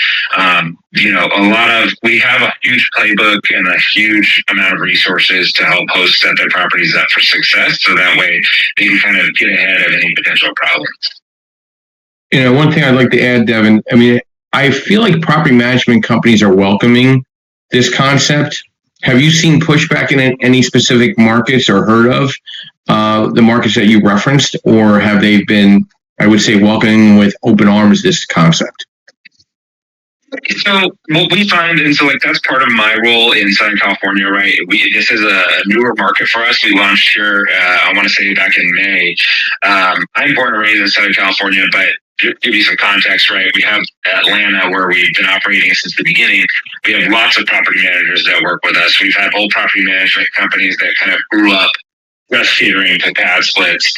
we have a huge playbook and a huge amount of resources to help hosts set their properties up for success. So that way they can kind of get ahead of any potential problems. One thing I'd like to add, Devin, I mean, I feel like property management companies are welcoming this concept. Have you seen pushback in any specific markets or heard of the markets that you referenced, or have they been, I would say, welcoming with open arms this concept? So what we find, and so, like, that's part of my role in Southern California, right? This is a newer market for us. We launched here, I want to say, back in May. I'm born and raised in Southern California, but to give you some context, right? We have Atlanta, where we've been operating since the beginning. We have lots of property managers that work with us. We've had whole property management companies that kind of grew up just catering to PadSplits.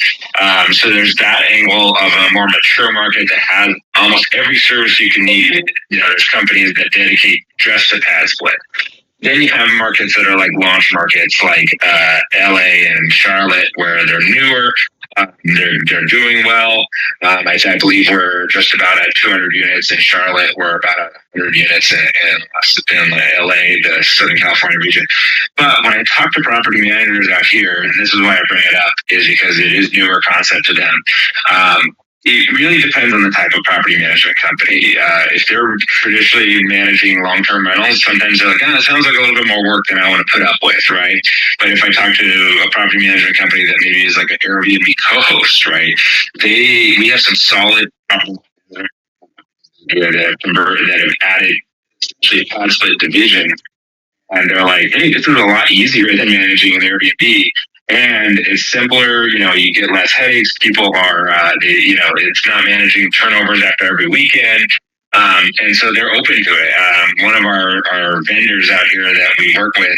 So there's that angle of a more mature market that has almost every service you can need. There's companies that dedicate just to PadSplit. Then you have markets that are like launch markets, like LA and Charlotte, where they're newer. They're doing well. I believe we're just about at 200 units in Charlotte. We're about 100 units in LA, the Southern California region. But when I talk to property managers out here, and this is why I bring it up, is because it is newer concept to them. It really depends on the type of property management company. If they're traditionally managing long-term rentals, sometimes they're like, it sounds like a little bit more work than I want to put up with, right? But if I talk to a property management company that maybe is like an Airbnb co-host, right? We have some solid that have added to a PadSplit division, and they're like, hey, this is a lot easier than managing an Airbnb. And it's simpler, you get less headaches. People are, it's not managing turnovers after every weekend. And so they're open to it. One of our vendors out here that we work with,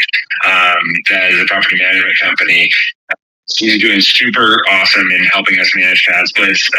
that is a property management company, she's doing super awesome in helping us manage PadSplits.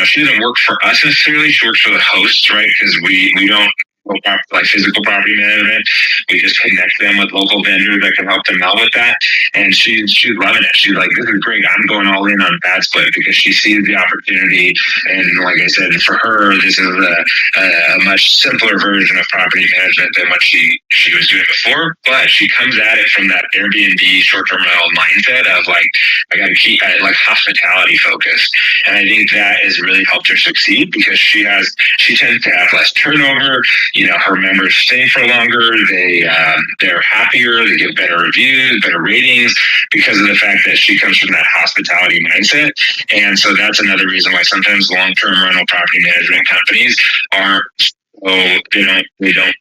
She doesn't work for us necessarily. She works for the hosts, right? Because we don't like physical property management. We just connect them with local vendors that can help them out with that. And she's loving it. She's like, this is great. I'm going all in on PadSplit because she sees the opportunity. And like I said, for her, this is a much simpler version of property management than what she was doing before. But she comes at it from that Airbnb short-term rental mindset of like, I got to keep like hospitality focused. And I think that has really helped her succeed because she tends to have less turnover. You know, her members stay for longer. They're happier. They get better reviews, better ratings because of the fact that she comes from that hospitality mindset. And so that's another reason why sometimes long-term rental property management companies aren't. They don't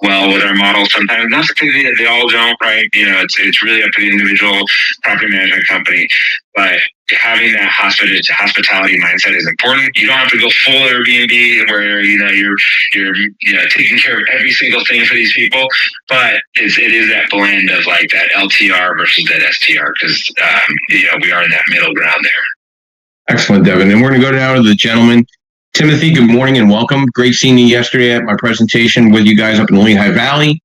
well with our model sometimes. Not to say they all don't, right? You know, it's really up to the individual property management company. But having that hospitality mindset is important. You don't have to go full Airbnb where you're taking care of every single thing for these people, but it is that blend of like that LTR versus that STR because we are in that middle ground there. Excellent, Devin. And we're going to go down to the gentleman. Timothy, good morning and welcome. Great seeing you yesterday at my presentation with you guys up in the Lehigh Valley.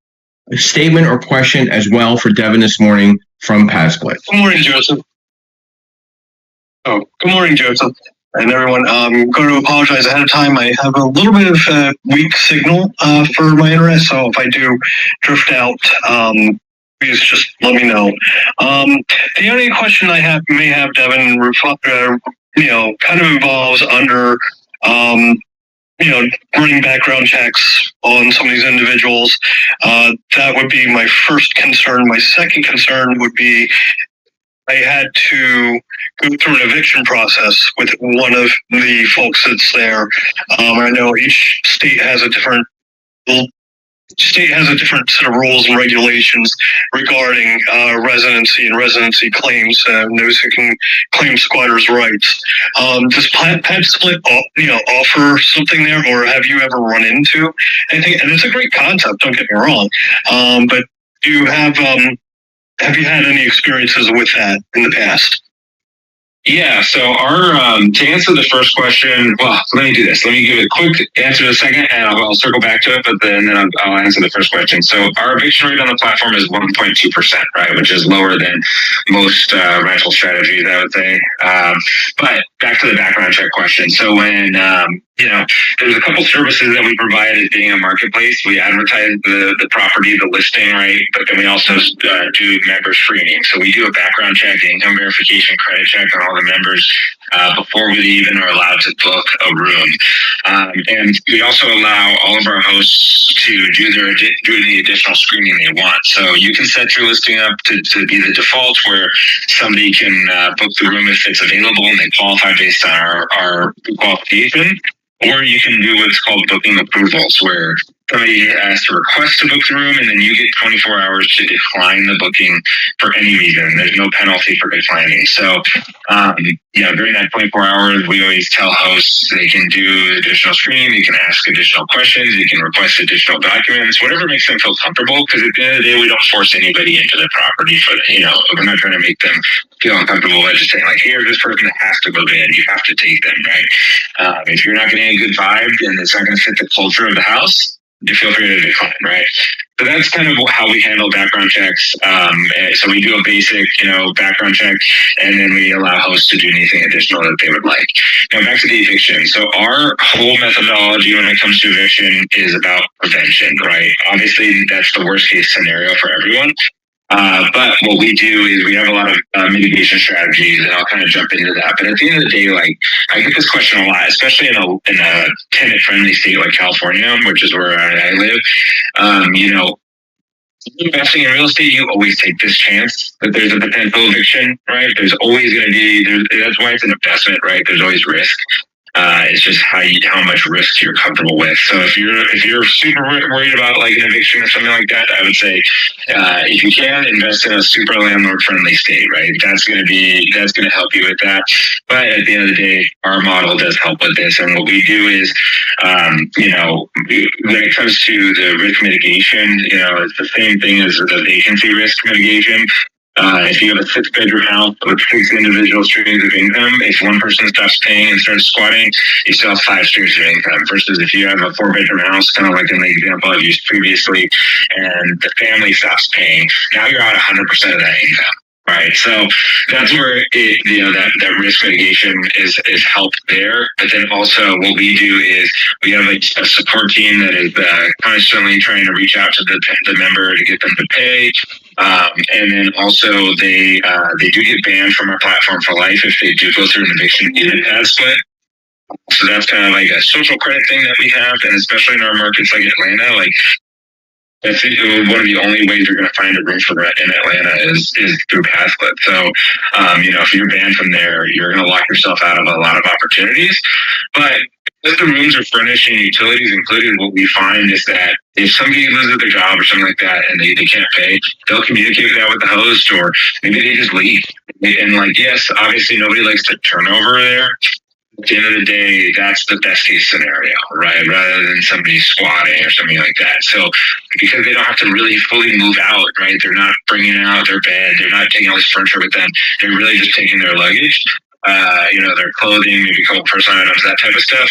A statement or question as well for Devin this morning from PadSplit. Good morning, Joseph. Good morning, Joseph, and everyone. I'm going to apologize ahead of time. I have a little bit of weak signal for my internet, so if I do drift out, please just let me know. The only question I may have, Devin, kind of involves under, running background checks on some of these individuals. That would be my first concern. My second concern would be I had to go through an eviction process with one of the folks that's there. I know each state has a different set of rules and regulations regarding residency and residency claims, those who can claim squatters' rights. Does PadSplit offer something there, or have you ever run into anything? And it's a great concept, don't get me wrong, but do you have you had any experiences with that in the past? Yeah, so to answer the first question, well, let me do this. Let me give a quick answer to the second, and I'll circle back to it, but then I'll answer the first question. So our eviction rate on the platform is 1.2%, right, which is lower than most rental strategies, I would say. But back to the background check question. So when there's a couple services that we provide as being a marketplace. We advertise the property, the listing, right? But then we also do member screening. So we do a background check, income verification, credit check on all the members before we even are allowed to book a room. And we also allow all of our hosts to do the additional screening they want. So you can set your listing up to be the default where somebody can book the room if it's available and they qualify based on our qualification. Or you can do what's called booking approvals, where somebody has to request to book the room, and then you get 24 hours to decline the booking for any reason. There's no penalty for declining. So, during that 24 hours, we always tell hosts they can do additional screening, they can ask additional questions, they can request additional documents, whatever makes them feel comfortable. Because at the end of the day, we don't force anybody into the property we're not trying to make them feel uncomfortable by just saying like, here, this person has to move in. You have to take them, right? If you're not getting a good vibe and it's not going to fit the culture of the house, you feel free to decline, right? So that's kind of how we handle background checks. So we do a basic, background check, and then we allow hosts to do anything additional that they would like. Now back to the eviction. So our whole methodology when it comes to eviction is about prevention, right? Obviously, that's the worst case scenario for everyone. But what we do is we have a lot of mitigation strategies, and I'll kind of jump into that. But at the end of the day, like I get this question a lot, especially in a tenant-friendly state like California, which is where I live. Investing in real estate, you always take this chance that there's a potential eviction, right? There's always going to be. That's why it's an investment, right? There's always risk. It's just how much risk you're comfortable with. So if you're super worried about like an eviction or something like that, I would say if you can invest in a super landlord friendly state, right? That's going to help you with that. But at the end of the day, our model does help with this. And what we do is, when it comes to the risk mitigation, it's the same thing as the vacancy risk mitigation. If you have a 6-bedroom house with 6 individual streams of income, if one person stops paying and starts squatting, you still have 5 streams of income. Versus if you have a 4-bedroom house, kind of like in the example I've used previously, and the family stops paying, now you're out 100% of that income. Right, so that's where that risk mitigation is helped there. But then also what we do is we have a support team that is constantly trying to reach out to the member to get them to pay. And then also they do get banned from our platform for life if they do go through an eviction in a PadSplit. So that's kind of like a social credit thing that we have, and especially in our markets like Atlanta, like I think one of the only ways you're going to find a room for rent in Atlanta is through PadSplit. So, if you're banned from there, you're going to lock yourself out of a lot of opportunities. But if the rooms are furnished and utilities included, what we find is that if somebody loses their job or something like that and they can't pay, they'll communicate that with the host, or maybe they just leave. And yes, obviously nobody likes to turnover there. At the end of the day, that's the best case scenario, right? Rather than somebody squatting or something like that. So because they don't have to really fully move out, right? They're not bringing out their bed. They're not taking all this furniture with them. They're really just taking their luggage, their clothing, maybe a couple personal items, that type of stuff.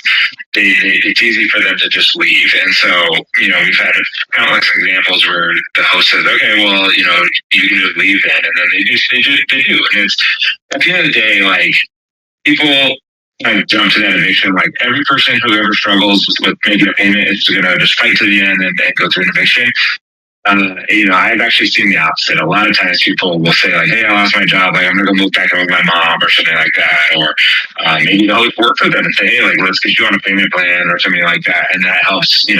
It's easy for them to just leave. And so, we've had countless examples where the host says, okay, well, you can just leave then. And then they do. And it's, at the end of the day, like, people kind of jump to that eviction. Like, every person who ever struggles with making a payment is going to just fight to the end and go through an eviction. I've actually seen the opposite. A lot of times people will say like, hey, I lost my job. Like, I'm going to go move back in with my mom or something like that. Or maybe they'll work for them and say, hey, like, let's get you on a payment plan or something like that. And that helps, keep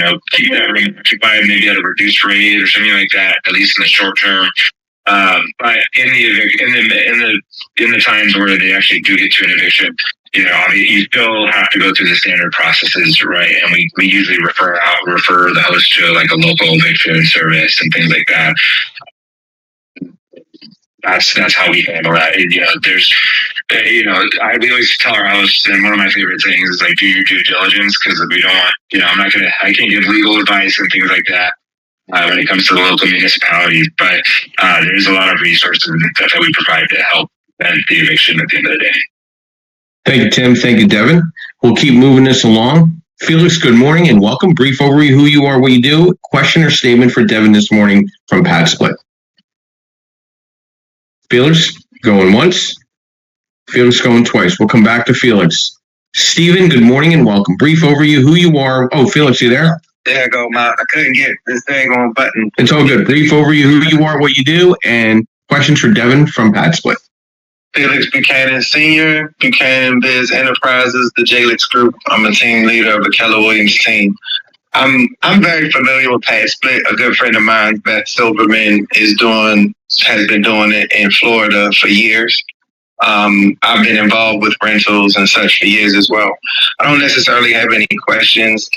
that room occupied maybe at a reduced rate or something like that, at least in the short term. But in the times where they actually do get to an eviction, you still have to go through the standard processes, right? And we usually refer the host to like a local eviction service and things like that. That's how we handle that. We always tell our hosts, and one of my favorite things is like, do your due diligence, because we don't want, I can't give legal advice and things like that. When it comes to the local municipalities, but there's a lot of resources that we provide to help prevent the eviction at the end of the day. Thank you, Tim. Thank you, Devin. We'll keep moving this along. Felix, good morning and welcome. Brief overview, who you are, what you do. Question or statement for Devin this morning from PadSplit. Felix, going once. Felix going twice. We'll come back to Felix. Steven, good morning and welcome. Brief overview, who you are. Oh, Felix, you there? There I go, I couldn't get this thing on button. It's all good. Brief overview, who you are, what you do, and questions for Devin from PadSplit. Felix Buchanan Sr., Buchanan Biz Enterprises, the JLix Group. I'm a team leader of the Keller Williams team. I'm very familiar with PadSplit. A good friend of mine, Beth Silverman, has been doing it in Florida for years. I've been involved with rentals and such for years as well. I don't necessarily have any questions,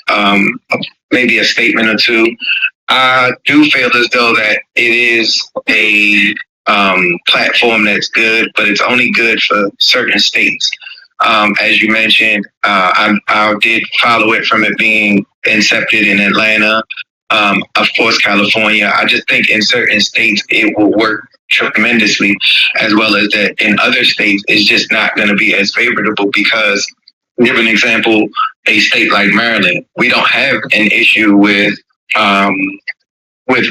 maybe a statement or two. I do feel as though that it is a platform that's good, but it's only good for certain states. As you mentioned, I did follow it from it being incepted in Atlanta, of course, California. I just think in certain states it will work tremendously, as well as that in other states it's just not going to be as favorable because, give an example, a state like Maryland, we don't have an issue with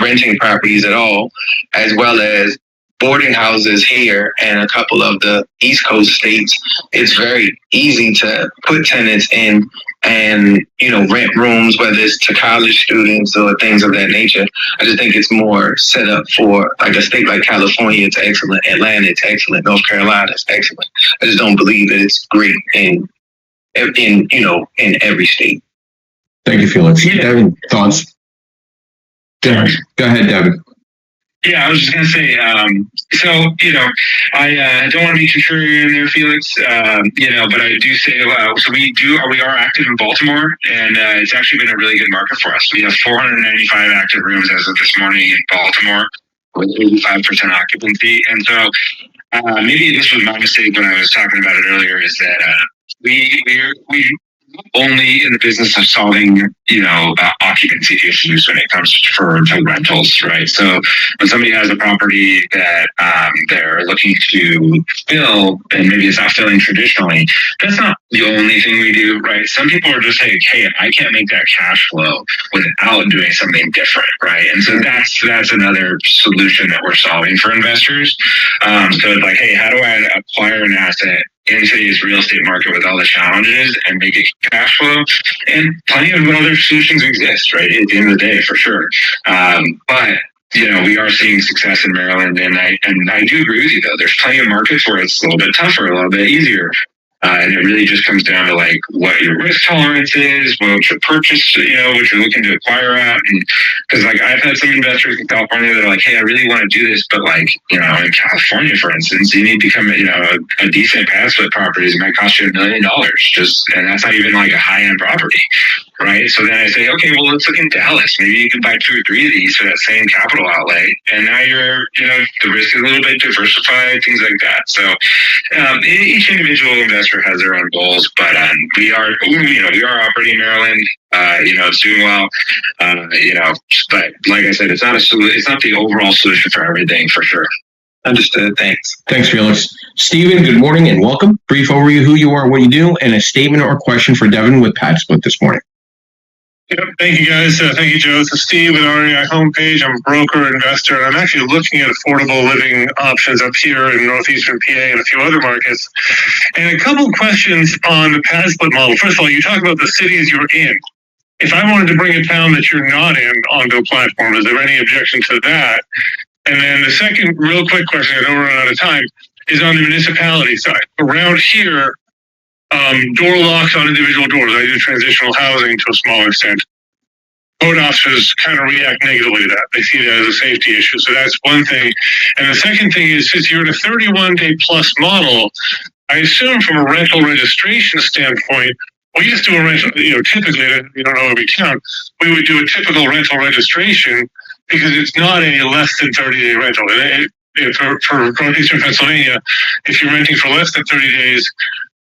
renting properties at all, as well as boarding houses here and a couple of the East Coast states. It's very easy to put tenants in and, rent rooms, whether it's to college students or things of that nature. I just think it's more set up for like a state like California. It's excellent. Atlanta, it's excellent. North Carolina, it's excellent. I just don't believe that it's great in every state. Thank you, Felix. Devin, thoughts? Go ahead, Devin. Yeah, I was just going to say, I don't want to be contrarian there, Felix, but I do say, so we are active in Baltimore, and it's actually been a really good market for us. We have 495 active rooms as of this morning in Baltimore with 85% occupancy. And so maybe this was my mistake when I was talking about it earlier, is that we only in the business of solving, occupancy issues when it comes to rentals, right? So when somebody has a property that they're looking to fill, and maybe it's not filling traditionally, that's not the only thing we do, right? Some people are just saying, hey, I can't make that cash flow without doing something different, right? And so that's another solution that we're solving for investors. So it's like, hey, how do I acquire an asset in today's real estate market with all the challenges and make it cash flow? And plenty of other solutions exist, right? At the end of the day, for sure. But we are seeing success in Maryland, and I do agree with you though. There's plenty of markets where it's a little bit tougher, a little bit easier. And it really just comes down to like what your risk tolerance is, what your purchase, what you're looking to acquire at. And because like I've had some investors in California that are like, hey, I really want to do this, but like, in California, for instance, you need to become, a decent PadSplit property. It might cost you $1 million and that's not even like a high end property. Right. So then I say, okay, well, let's look in Dallas. Maybe you can buy 2 or 3 of these for that same capital outlay. And now you're, the risk is a little bit diversified, things like that. So each individual investor has their own goals, but we are operating in Maryland. It's doing well. But like I said, it's not the overall solution for everything, for sure. Understood. Thanks. Thanks, Felix. Stephen, good morning and welcome. Brief overview, who you are, what you do, and a statement or question for Devin with PadSplit this morning. Yep. Thank you, guys. Thank you, Joe. This is Steve with REI Homepage. I'm a broker, investor, and I'm actually looking at affordable living options up here in northeastern PA and a few other markets. And a couple questions on the PadSplit model. First of all, you talk about the cities you're in. If I wanted to bring a town that you're not in onto a platform, is there any objection to that? And then the second real quick question, I don't run out of time, is on the municipality side. Around here, door locks on individual doors. I do transitional housing to a smaller extent. Code officers kind of react negatively to that. They see that as a safety issue. So that's one thing. And the second thing is, since you're in a 31-day plus model, I assume from a rental registration standpoint, we just do a rental, typically, you don't know every town, we would do a typical rental registration because it's not a less than 30-day rental. For northeastern Pennsylvania, if you're renting for less than 30 days,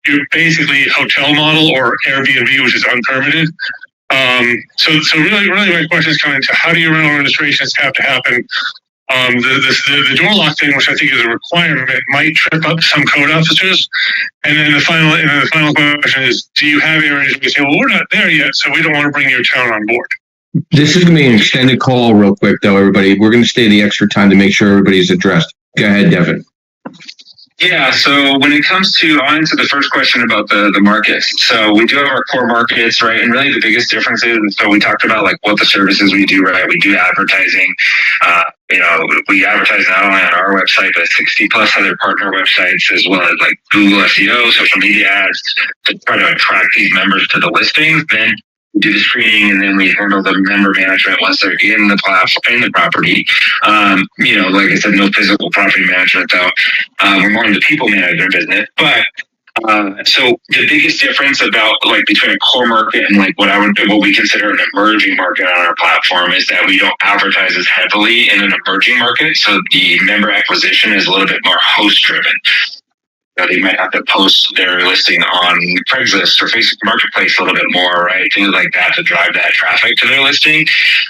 you're basically hotel model or Airbnb, which is unpermitted. So really my question is coming to how do your rental registrations have to happen? The door lock thing, which I think is a requirement, might trip up some code officers. And then the final question is, do you have areas where you say, well, we're not there yet, so we don't want to bring your town on board? This is going to be an extended call real quick, though, everybody. We're going to stay the extra time to make sure everybody's addressed. Go ahead, Devin. Yeah, so when it comes to, I'll answer the first question about the markets. So we do have our core markets, right? And really the biggest difference is, so we talked about like what the services we do, right? We do advertising. We advertise not only on our website, but 60 plus other partner websites, as well as like Google SEO, social media ads, to try to attract these members to the listings. Then we do the screening, and then we handle the member management once they're in the platform, in the property. Like I said, no physical property management though. We're more in the people management business. But so the biggest difference about like between a core market and like what we consider an emerging market on our platform is that we don't advertise as heavily in an emerging market. So the member acquisition is a little bit more host driven. They might have to post their listing on Craigslist or Facebook Marketplace a little bit more, right? Things like that to drive that traffic to their listing.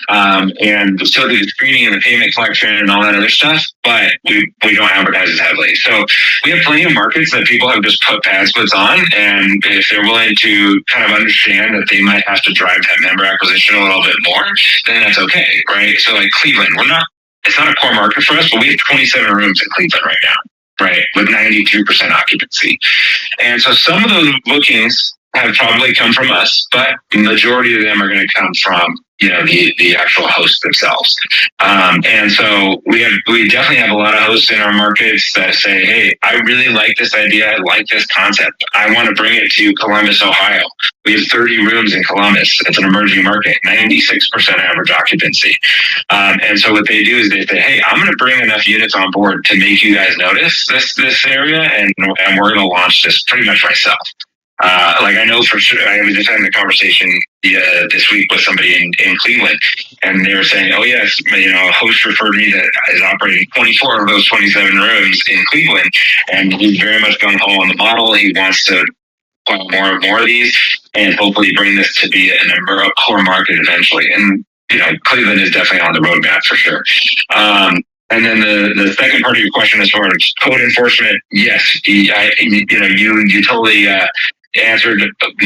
And still do the screening and the payment collection and all that other stuff, but we don't advertise as heavily. So we have plenty of markets that people have just put PadSplits on, and if they're willing to kind of understand that they might have to drive that member acquisition a little bit more, then that's okay, right? So like Cleveland, it's not a core market for us, but we have 27 rooms in Cleveland right now. Right, with 92% occupancy. And so some of those bookings have probably come from us, but the majority of them are going to come from, the actual hosts themselves. And so we definitely have a lot of hosts in our markets that say, hey, I really like this idea. I like this concept. I want to bring it to Columbus, Ohio. We have 30 rooms in Columbus. It's an emerging market, 96% average occupancy. And so what they do is they say, hey, I'm going to bring enough units on board to make you guys notice this area, and we're going to launch this pretty much myself. I know for sure, I was just having a conversation this week with somebody in Cleveland, and they were saying, oh yes, a host referred me that is operating 24 of those 27 rooms in Cleveland, and he's very much gung ho on the model. He wants to acquire more and more of these, and hopefully bring this to be a core market eventually. And Cleveland is definitely on the roadmap for sure. And then the second part of your question, as far as code enforcement, yes, you totally answered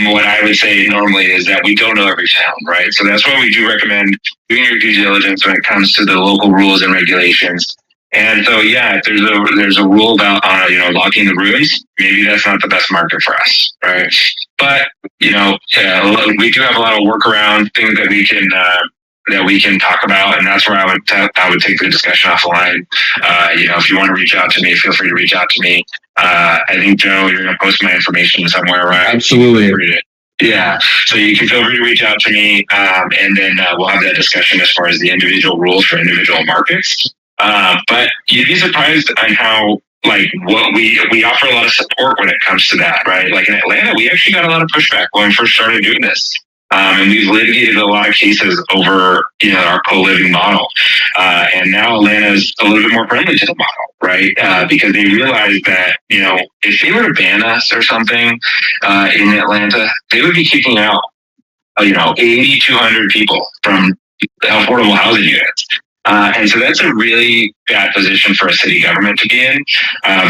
what I would say normally is that we don't know every town, right? So that's why we do recommend doing your due diligence when it comes to the local rules and regulations. And so, yeah, if there's a rule about locking the rooms, maybe that's not the best market for us, right? But we do have a lot of workaround things that we can talk about, and that's where I would take the discussion off the line. If you want to reach out to me, feel free to reach out to me. I think, Joe, you're going to post my information somewhere, right? Absolutely. Yeah, so you can feel free to reach out to me, and then we'll have that discussion as far as the individual rules for individual markets. But you'd be surprised on how, what we offer a lot of support when it comes to that, right? Like in Atlanta, we actually got a lot of pushback when we first started doing this. And we've litigated a lot of cases over, our co-living model. And now Atlanta is a little bit more friendly to the model, right? Because they realize that, if they were to ban us or something in Atlanta, they would be kicking out, 80, 200 people from affordable housing units. And so that's a really bad position for a city government to be in,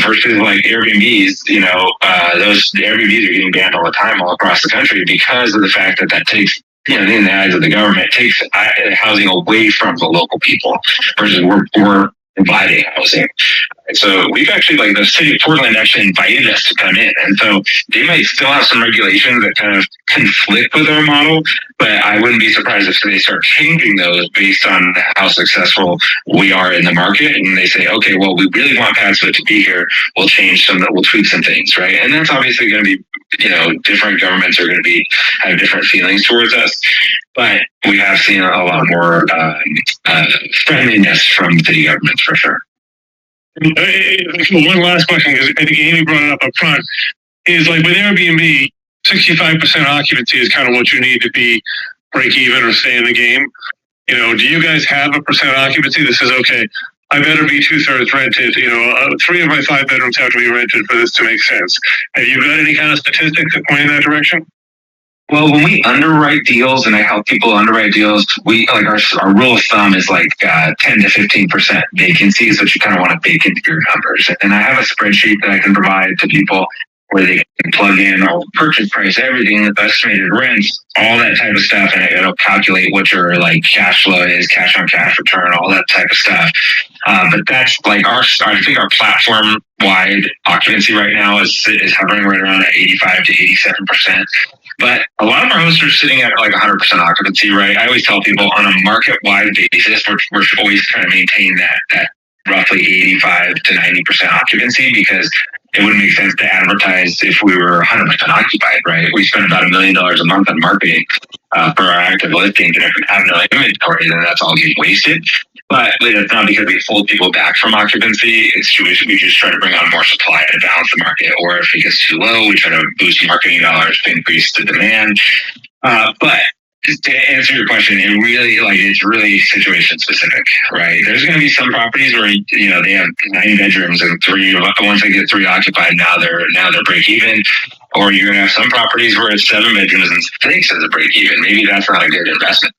versus like Airbnbs. Those Airbnbs are getting banned all the time all across the country because of the fact that takes, in the eyes of the government, takes housing away from the local people, versus we're providing housing. So we've actually, the city of Portland actually invited us to come in. And so they might still have some regulations that kind of conflict with our model, but I wouldn't be surprised if they start changing those based on how successful we are in the market. And they say, okay, well, we really want PadSplit to be here. We'll tweak some things, right? And that's obviously going to be, different governments are going to have different feelings towards us. But we have seen a lot more friendliness from city governments for sure. One last question, because I think Amy brought it up front, is with Airbnb, 65% occupancy is kind of what you need to be break even or stay in the game. Do you guys have a percent occupancy that says, okay, I better be 2/3 rented, 3 of my 5 bedrooms have to be rented for this to make sense? Have you got any kind of statistics that point in that direction? Well, when we underwrite deals, and I help people underwrite deals, we our rule of thumb is 10 to 15% vacancy is what you kind of want to bake into your numbers. And I have a spreadsheet that I can provide to people where they can plug in all the purchase price, everything, the estimated rents, all that type of stuff, and it'll calculate what your cash flow is, cash on cash return, all that type of stuff. But that's I think our platform wide occupancy right now is hovering right around at 85 to 87%. But a lot of our hosts are sitting at 100% occupancy, right? I always tell people on a market-wide basis, we're always trying to maintain that roughly 85 to 90% occupancy, because it wouldn't make sense to advertise if we were 100% occupied, right? We spend about $1 million a month on marketing for our active listings, and if we have no inventory, then that's all getting wasted. But it's not because we pulled people back from occupancy. We just try to bring on more supply to balance the market. Or if it gets too low, we try to boost marketing dollars to increase the demand. But just to answer your question, it's really situation specific, right? There's going to be some properties where they have 9 bedrooms and 3. Once they get 3 occupied, now they're break even. Or you're going to have some properties where it's 7 bedrooms and 6 as a break even. Maybe that's not a good investment,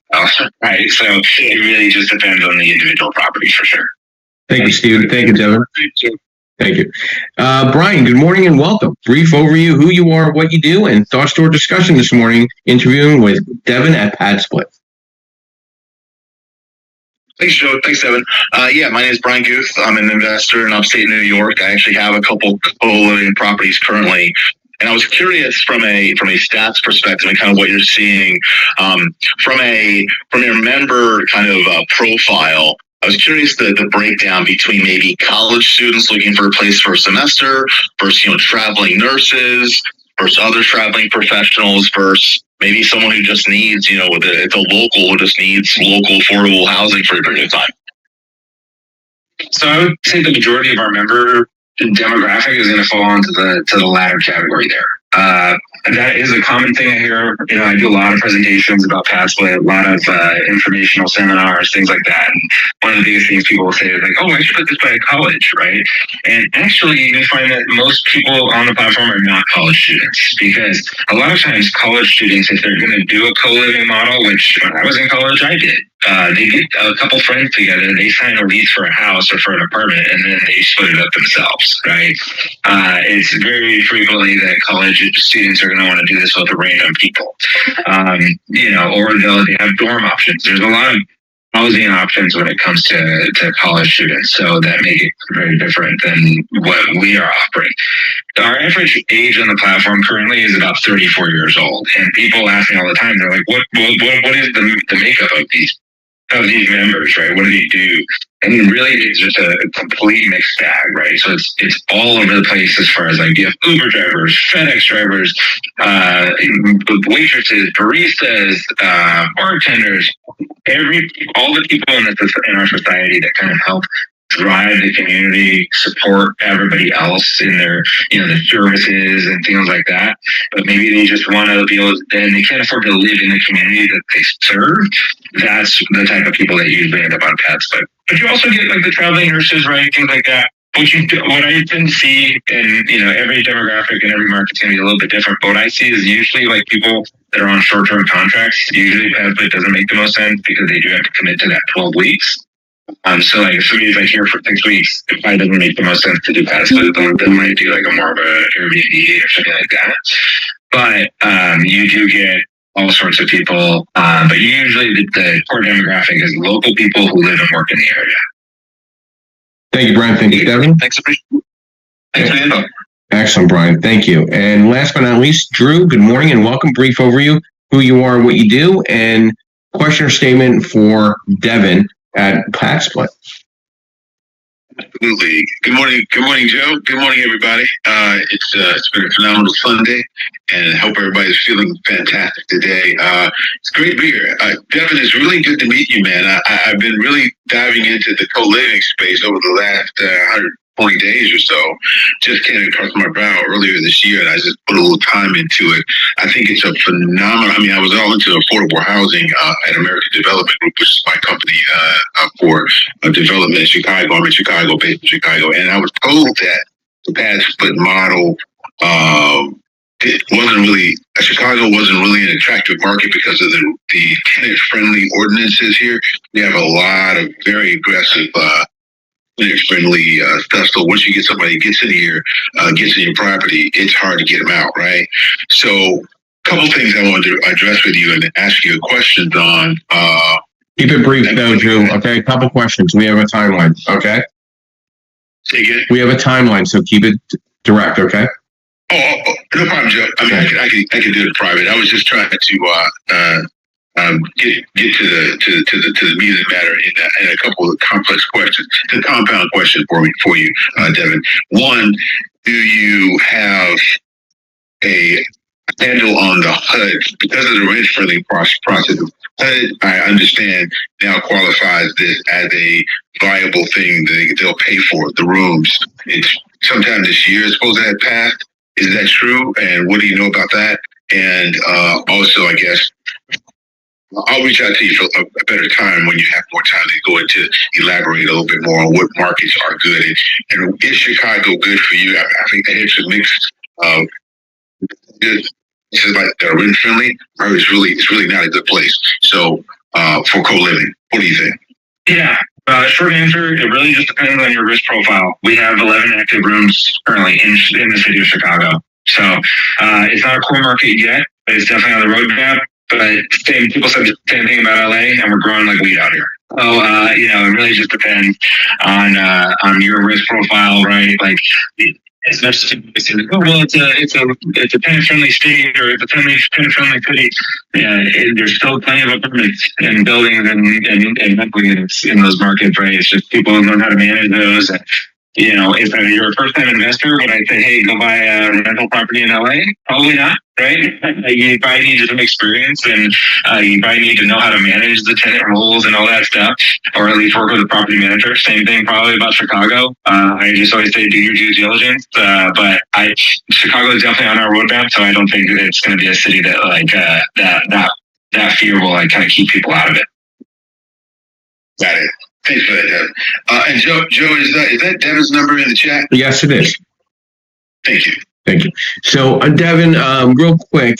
right? So it really just depends on the individual properties for sure. Thank you, Steve. Thank you, Devin. Thank you. Brian, good morning and welcome. Brief overview, who you are, what you do, and thoughts to our discussion this morning, interviewing with Devin at PadSplit. Thanks, Joe. Thanks, Devin. My name is Brian Guth. I'm an investor in upstate New York. I actually have a couple co-living properties currently. And I was curious from a stats perspective and kind of what you're seeing from your member kind of profile. I was curious the breakdown between maybe college students looking for a place for a semester versus traveling nurses versus other traveling professionals versus maybe someone who just needs it's a local who just needs local affordable housing for a period of time. So I would say the majority of our member demographic is going to fall into the latter category there, That is a common thing I hear. I do a lot of presentations about PadSplit, a lot of informational seminars, things like that. And one of the biggest things people will say is like, "Oh, I should put this by a college," right? And actually, you find that most people on the platform are not college students, because a lot of times college students, if they're going to do a co-living model, which when I was in college, I did. They get a couple friends together, they sign a lease for a house or for an apartment, and then they split it up themselves, right? It's very frequently that college students are going to want to do this with random people, or they have dorm options. There's a lot of housing options when it comes to college students, so that make it very different than what we are offering. Our average age on the platform currently is about 34 years old, and people ask me all the time, they're like, what is the makeup of these members, right? What do they do? And really, it's just a complete mixed bag, right? So it's all over the place as far as like you have Uber drivers, FedEx drivers, waitresses, baristas, bartenders, all the people in our society that kind of help drive the community, support everybody else in their, the services and things like that. But maybe they just want to be able, and they can't afford to live in the community that they serve. That's the type of people that usually end up on PadSplit. But you also get like the traveling nurses, right? Things like that. What I tend to see, and every demographic and every market's going to be a little bit different. But what I see is usually like people that are on short-term contracts. Usually PadSplit doesn't make the most sense because they do have to commit to that 12 weeks. So like if somebody's like here for 6 weeks, it probably doesn't make the most sense to do PadSplit. They might do like a more of a Airbnb or something like that. But you do get all sorts of people. But usually the core demographic is local people who live and work in the area. Thank you, Brian. Thank you, Devin. Thanks for the info. Excellent, Brian. Thank you. And last but not least, Drew, good morning and welcome. Brief overview, who you are, what you do, and question or statement for Devin at PadSplit. Absolutely. Good morning. Good morning, Joe. Good morning, everybody. It's been a phenomenal Sunday, and I hope everybody's feeling fantastic today. It's great to be here. Devin, it's really good to meet you, man. I've been really diving into the co-living space over the last 120 days or so. Just came across my brow earlier this year, and I just put a little time into it. I think it's a phenomenal. I mean, I was all into affordable housing at American Development Group, which is my company for development in Chicago. I'm in Chicago, based in Chicago, and I was told that the PadSplit model it wasn't really. Chicago wasn't really an attractive market because of the tenant-friendly ordinances here. We have a lot of very aggressive friendly stuff. So once you get somebody gets in here, gets in your property, it's hard to get them out, right? So a couple things I wanted to address with you and ask you questions on. Keep it brief though, Drew. Okay, a couple questions. We have a timeline. Okay. Say again? We have a timeline, so keep it direct. Okay. Oh, no problem, Joe. I mean, I can do it private. I was just trying to get to the meat of the matter in a couple of complex questions. The compound question for you, Devin. One, do you have a handle on the HUD because of the rent-friendly process? HUD, I understand, now qualifies this as a viable thing they'll pay for the rooms. It's sometime this year it's supposed to have passed. Is that true? And what do you know about that? And also, I guess, I'll reach out to you for a better time when you have more time to go into elaborate a little bit more on what markets are good. And is Chicago good for you? I think that it's a mix of good. This is like rent friendly, or it's really not a good place. So for co-living, what do you think? Yeah. Short answer, it really just depends on your risk profile. We have 11 active rooms currently in the city of Chicago. So it's not a core market yet, but it's definitely on the roadmap. But people said the same thing about LA, and we're growing like weed out here. So it really just depends on your risk profile, right? Like as much as it's a tenant-friendly state or it's a tenant-friendly city, there's still plenty of apartments and buildings and rental units in those markets, right? It's just people don't know how to manage those. if you're a first-time investor, would I say, hey, go buy a rental property in LA? Probably not, right? You probably need some experience, and you probably need to know how to manage the tenant rules and all that stuff, or at least work with a property manager. Same thing probably about Chicago. I just always say do your due diligence, but Chicago is definitely on our roadmap, so I don't think that it's going to be a city that that fear will kind of keep people out of it. Got it. Thanks for that, Devin. And Joe, is that Devin's number in the chat? Yes, it is. Thank you. Thank you. So, Devin, real quick,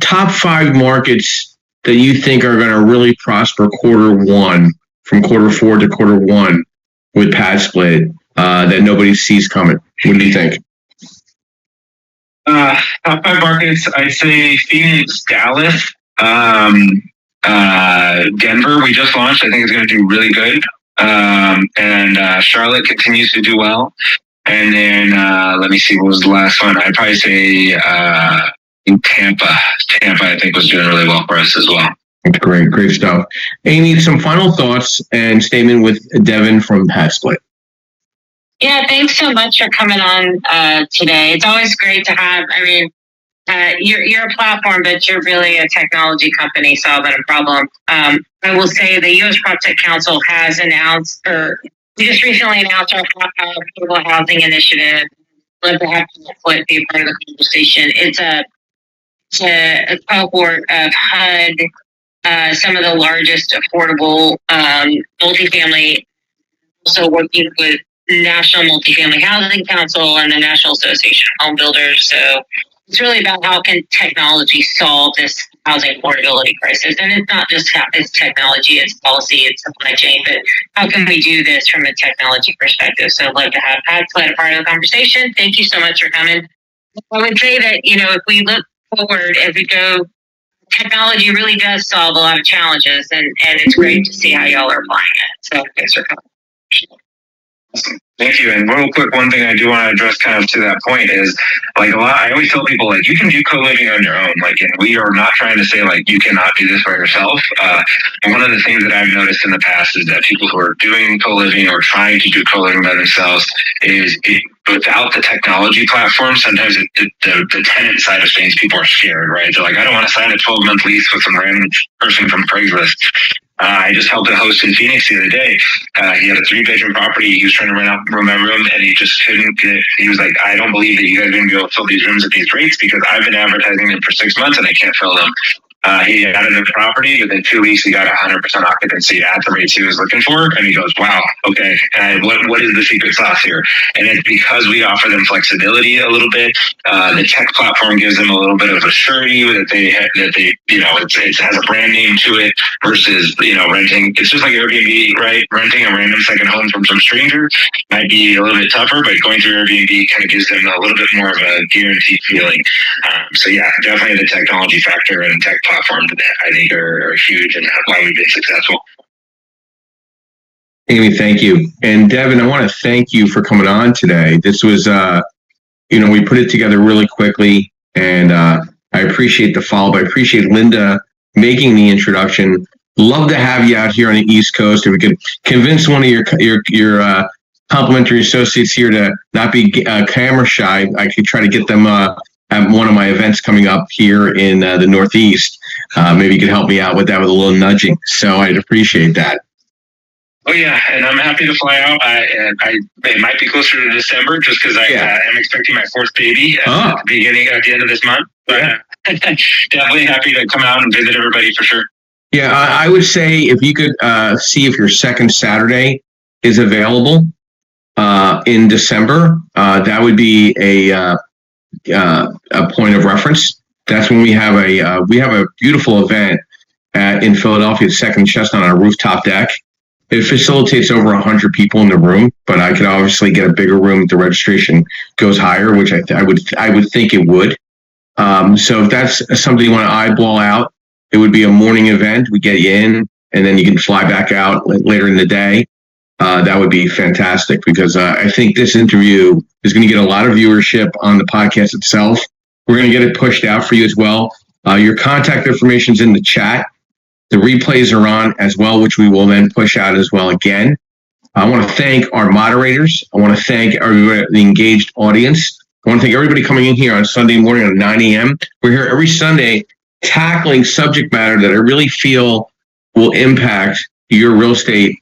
top 5 markets that you think are going to really prosper quarter 1, from quarter 4 to quarter 1 with PadSplit that nobody sees coming. What do you think? Top 5 markets, I'd say Phoenix, Dallas, Denver. We just launched. I think it's going to do really good. And Charlotte continues to do well. And then let me see, what was the last one? I'd probably say Tampa. Tampa, I think, was doing really well for us as well. That's great stuff. Amy, some final thoughts and statement with Devin from PadSplit. Yeah, thanks so much for coming on today. It's always great to have. You're a platform, but you're really a technology company solving a problem. I will say the U.S. PropTech Council has announced, or we just recently announced our affordable housing initiative. Love to have PadSplit be a part of the conversation. It's a cohort of HUD, some of the largest affordable multifamily, also working with National Multifamily Housing Council and the National Association of Home Builders. So it's really about how can technology solve this housing affordability crisis. And it's not just it's technology, it's policy, it's supply chain, but how can we do this from a technology perspective? So I'd love to have PadSplit a part of the conversation. Thank you so much for coming. I would say that, if we look forward as we go, technology really does solve a lot of challenges, and it's great to see how y'all are applying it. So thanks for coming. Awesome. Thank you. And real quick, one thing I do want to address kind of to that point is I always tell people you can do co-living on your own. And we are not trying to say you cannot do this by yourself. One of the things that I've noticed in the past is that people who are doing co-living or trying to do co-living by themselves without the technology platform, sometimes the tenant side of things, people are scared, right? They're I don't want to sign a 12-month lease with some random person from Craigslist. I just helped a host in Phoenix the other day. He had a 3-bedroom property. He was trying to rent out room by room, and he just couldn't get. He was like, I don't believe that you guys are going to be able to fill these rooms at these rates because I've been advertising them for 6 months and I can't fill them. He added a property. Within 2 weeks, he got 100% occupancy at the rates he was looking for. And he goes, wow, okay. What is the secret sauce here? And it's because we offer them flexibility a little bit. The tech platform gives them a little bit of a surety that it has a brand name to it versus, renting. It's just like Airbnb, right? Renting a random second home from some stranger might be a little bit tougher, but going through Airbnb kind of gives them a little bit more of a guaranteed feeling. So yeah, definitely the technology factor and tech platform I think are huge and why we've been successful. Amy, thank you. And Devin, I want to thank you for coming on today. This was, we put it together really quickly, and I appreciate the follow-up. I appreciate Linda making the introduction. Love to have you out here on the East Coast. If we could convince one of your complimentary associates here to not be camera shy, I could try to get them at one of my events coming up here in the Northeast. Maybe you could help me out with that with a little nudging. So I'd appreciate that. Oh yeah, and I'm happy to fly out. It might be closer to December just because I am expecting my 4th baby at the end of this month. But definitely happy to come out and visit everybody for sure. Yeah, I would say if you could see if your second Saturday is available in December, that would be a point of reference. That's when we have a beautiful event in Philadelphia at Second Chestnut on a rooftop deck. It facilitates over 100 people in the room, but I could obviously get a bigger room if the registration goes higher, which I would think it would. So if that's something you want to eyeball out, it would be a morning event. We get you in, and then you can fly back out later in the day. That would be fantastic because I think this interview is going to get a lot of viewership on the podcast itself. We're going to get it pushed out for you as well. Your contact information is in the chat. The replays are on as well, which we will then push out as well again. I want to thank our moderators. I want to thank the engaged audience. I want to thank everybody coming in here on Sunday morning at 9 a.m. We're here every Sunday tackling subject matter that I really feel will impact your real estate,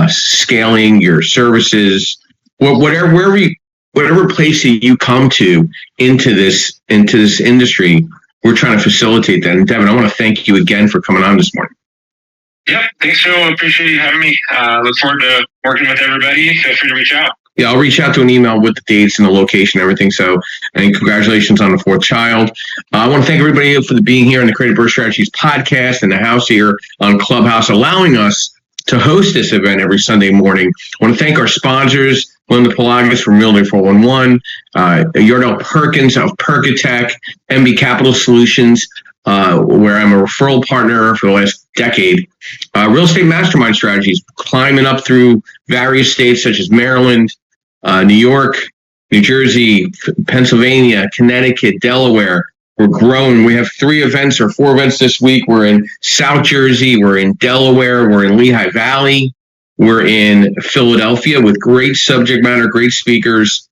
scaling your services, whatever place that you come to into this industry. We're trying to facilitate that. And Devin, I want to thank you again for coming on this morning. Yep. Thanks, Joe. I appreciate you having me. Look forward to working with everybody. Feel free to reach out. Yeah, I'll reach out to an email with the dates and the location and everything. So, and congratulations on the fourth child. I want to thank everybody for being here on the Creative Birth Strategies podcast in the house here on Clubhouse, allowing us to host this event every Sunday morning. I want to thank our sponsors, Linda Pelagas from Realty 411, Yardell Perkins of Perkatech, MB Capital Solutions, where I'm a referral partner for the last decade. Real Estate Mastermind Strategies, climbing up through various states such as Maryland, New York, New Jersey, Pennsylvania, Connecticut, Delaware. We're growing. We have 4 events this week. We're in South Jersey. We're in Delaware. We're in Lehigh Valley. We're in Philadelphia with great subject matter, great speakers,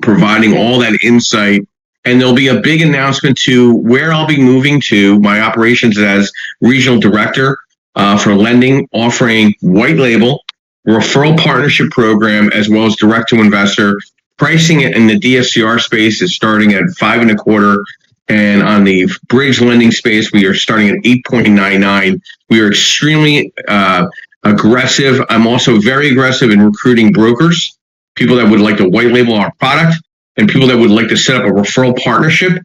providing all that insight. And there'll be a big announcement to where I'll be moving to my operations as regional director for lending, offering white label, referral partnership program, as well as direct to investor. Pricing it in the DSCR space is starting at 5.25%. And on the bridge lending space, we are starting at 8.99. We are extremely aggressive. I'm also very aggressive in recruiting brokers, people that would like to white label our product, and people that would like to set up a referral partnership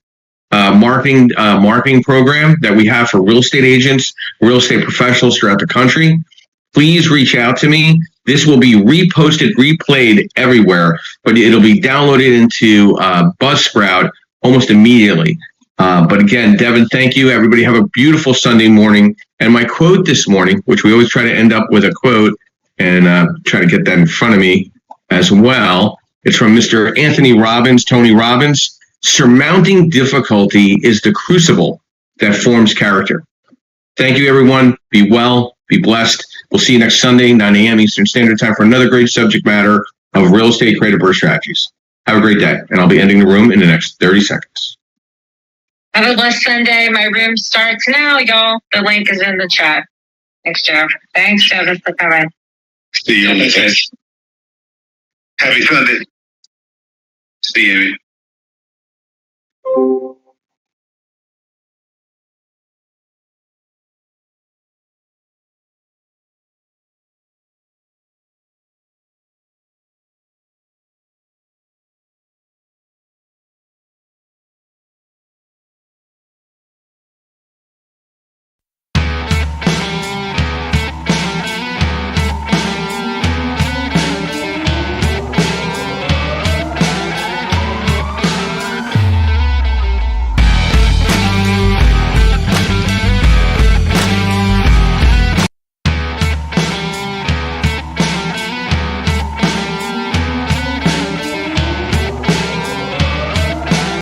marketing program that we have for real estate agents, real estate professionals throughout the country. Please reach out to me. This will be reposted, replayed everywhere, but it'll be downloaded into Buzzsprout almost immediately. But again, Devin, thank you. Everybody have a beautiful Sunday morning. And my quote this morning, which we always try to end up with a quote and try to get that in front of me as well. It's from Mr. Tony Robbins. Surmounting difficulty is the crucible that forms character. Thank you, everyone. Be well, be blessed. We'll see you next Sunday, 9 a.m. Eastern Standard Time for another great subject matter of real estate creative birth strategies. Have a great day, and I'll be ending the room in the next 30 seconds. Have a blessed Sunday. My room starts now, y'all. The link is in the chat. Thanks, Joe. Thanks, Joe, for coming. See you on the test. Happy Sunday. See you.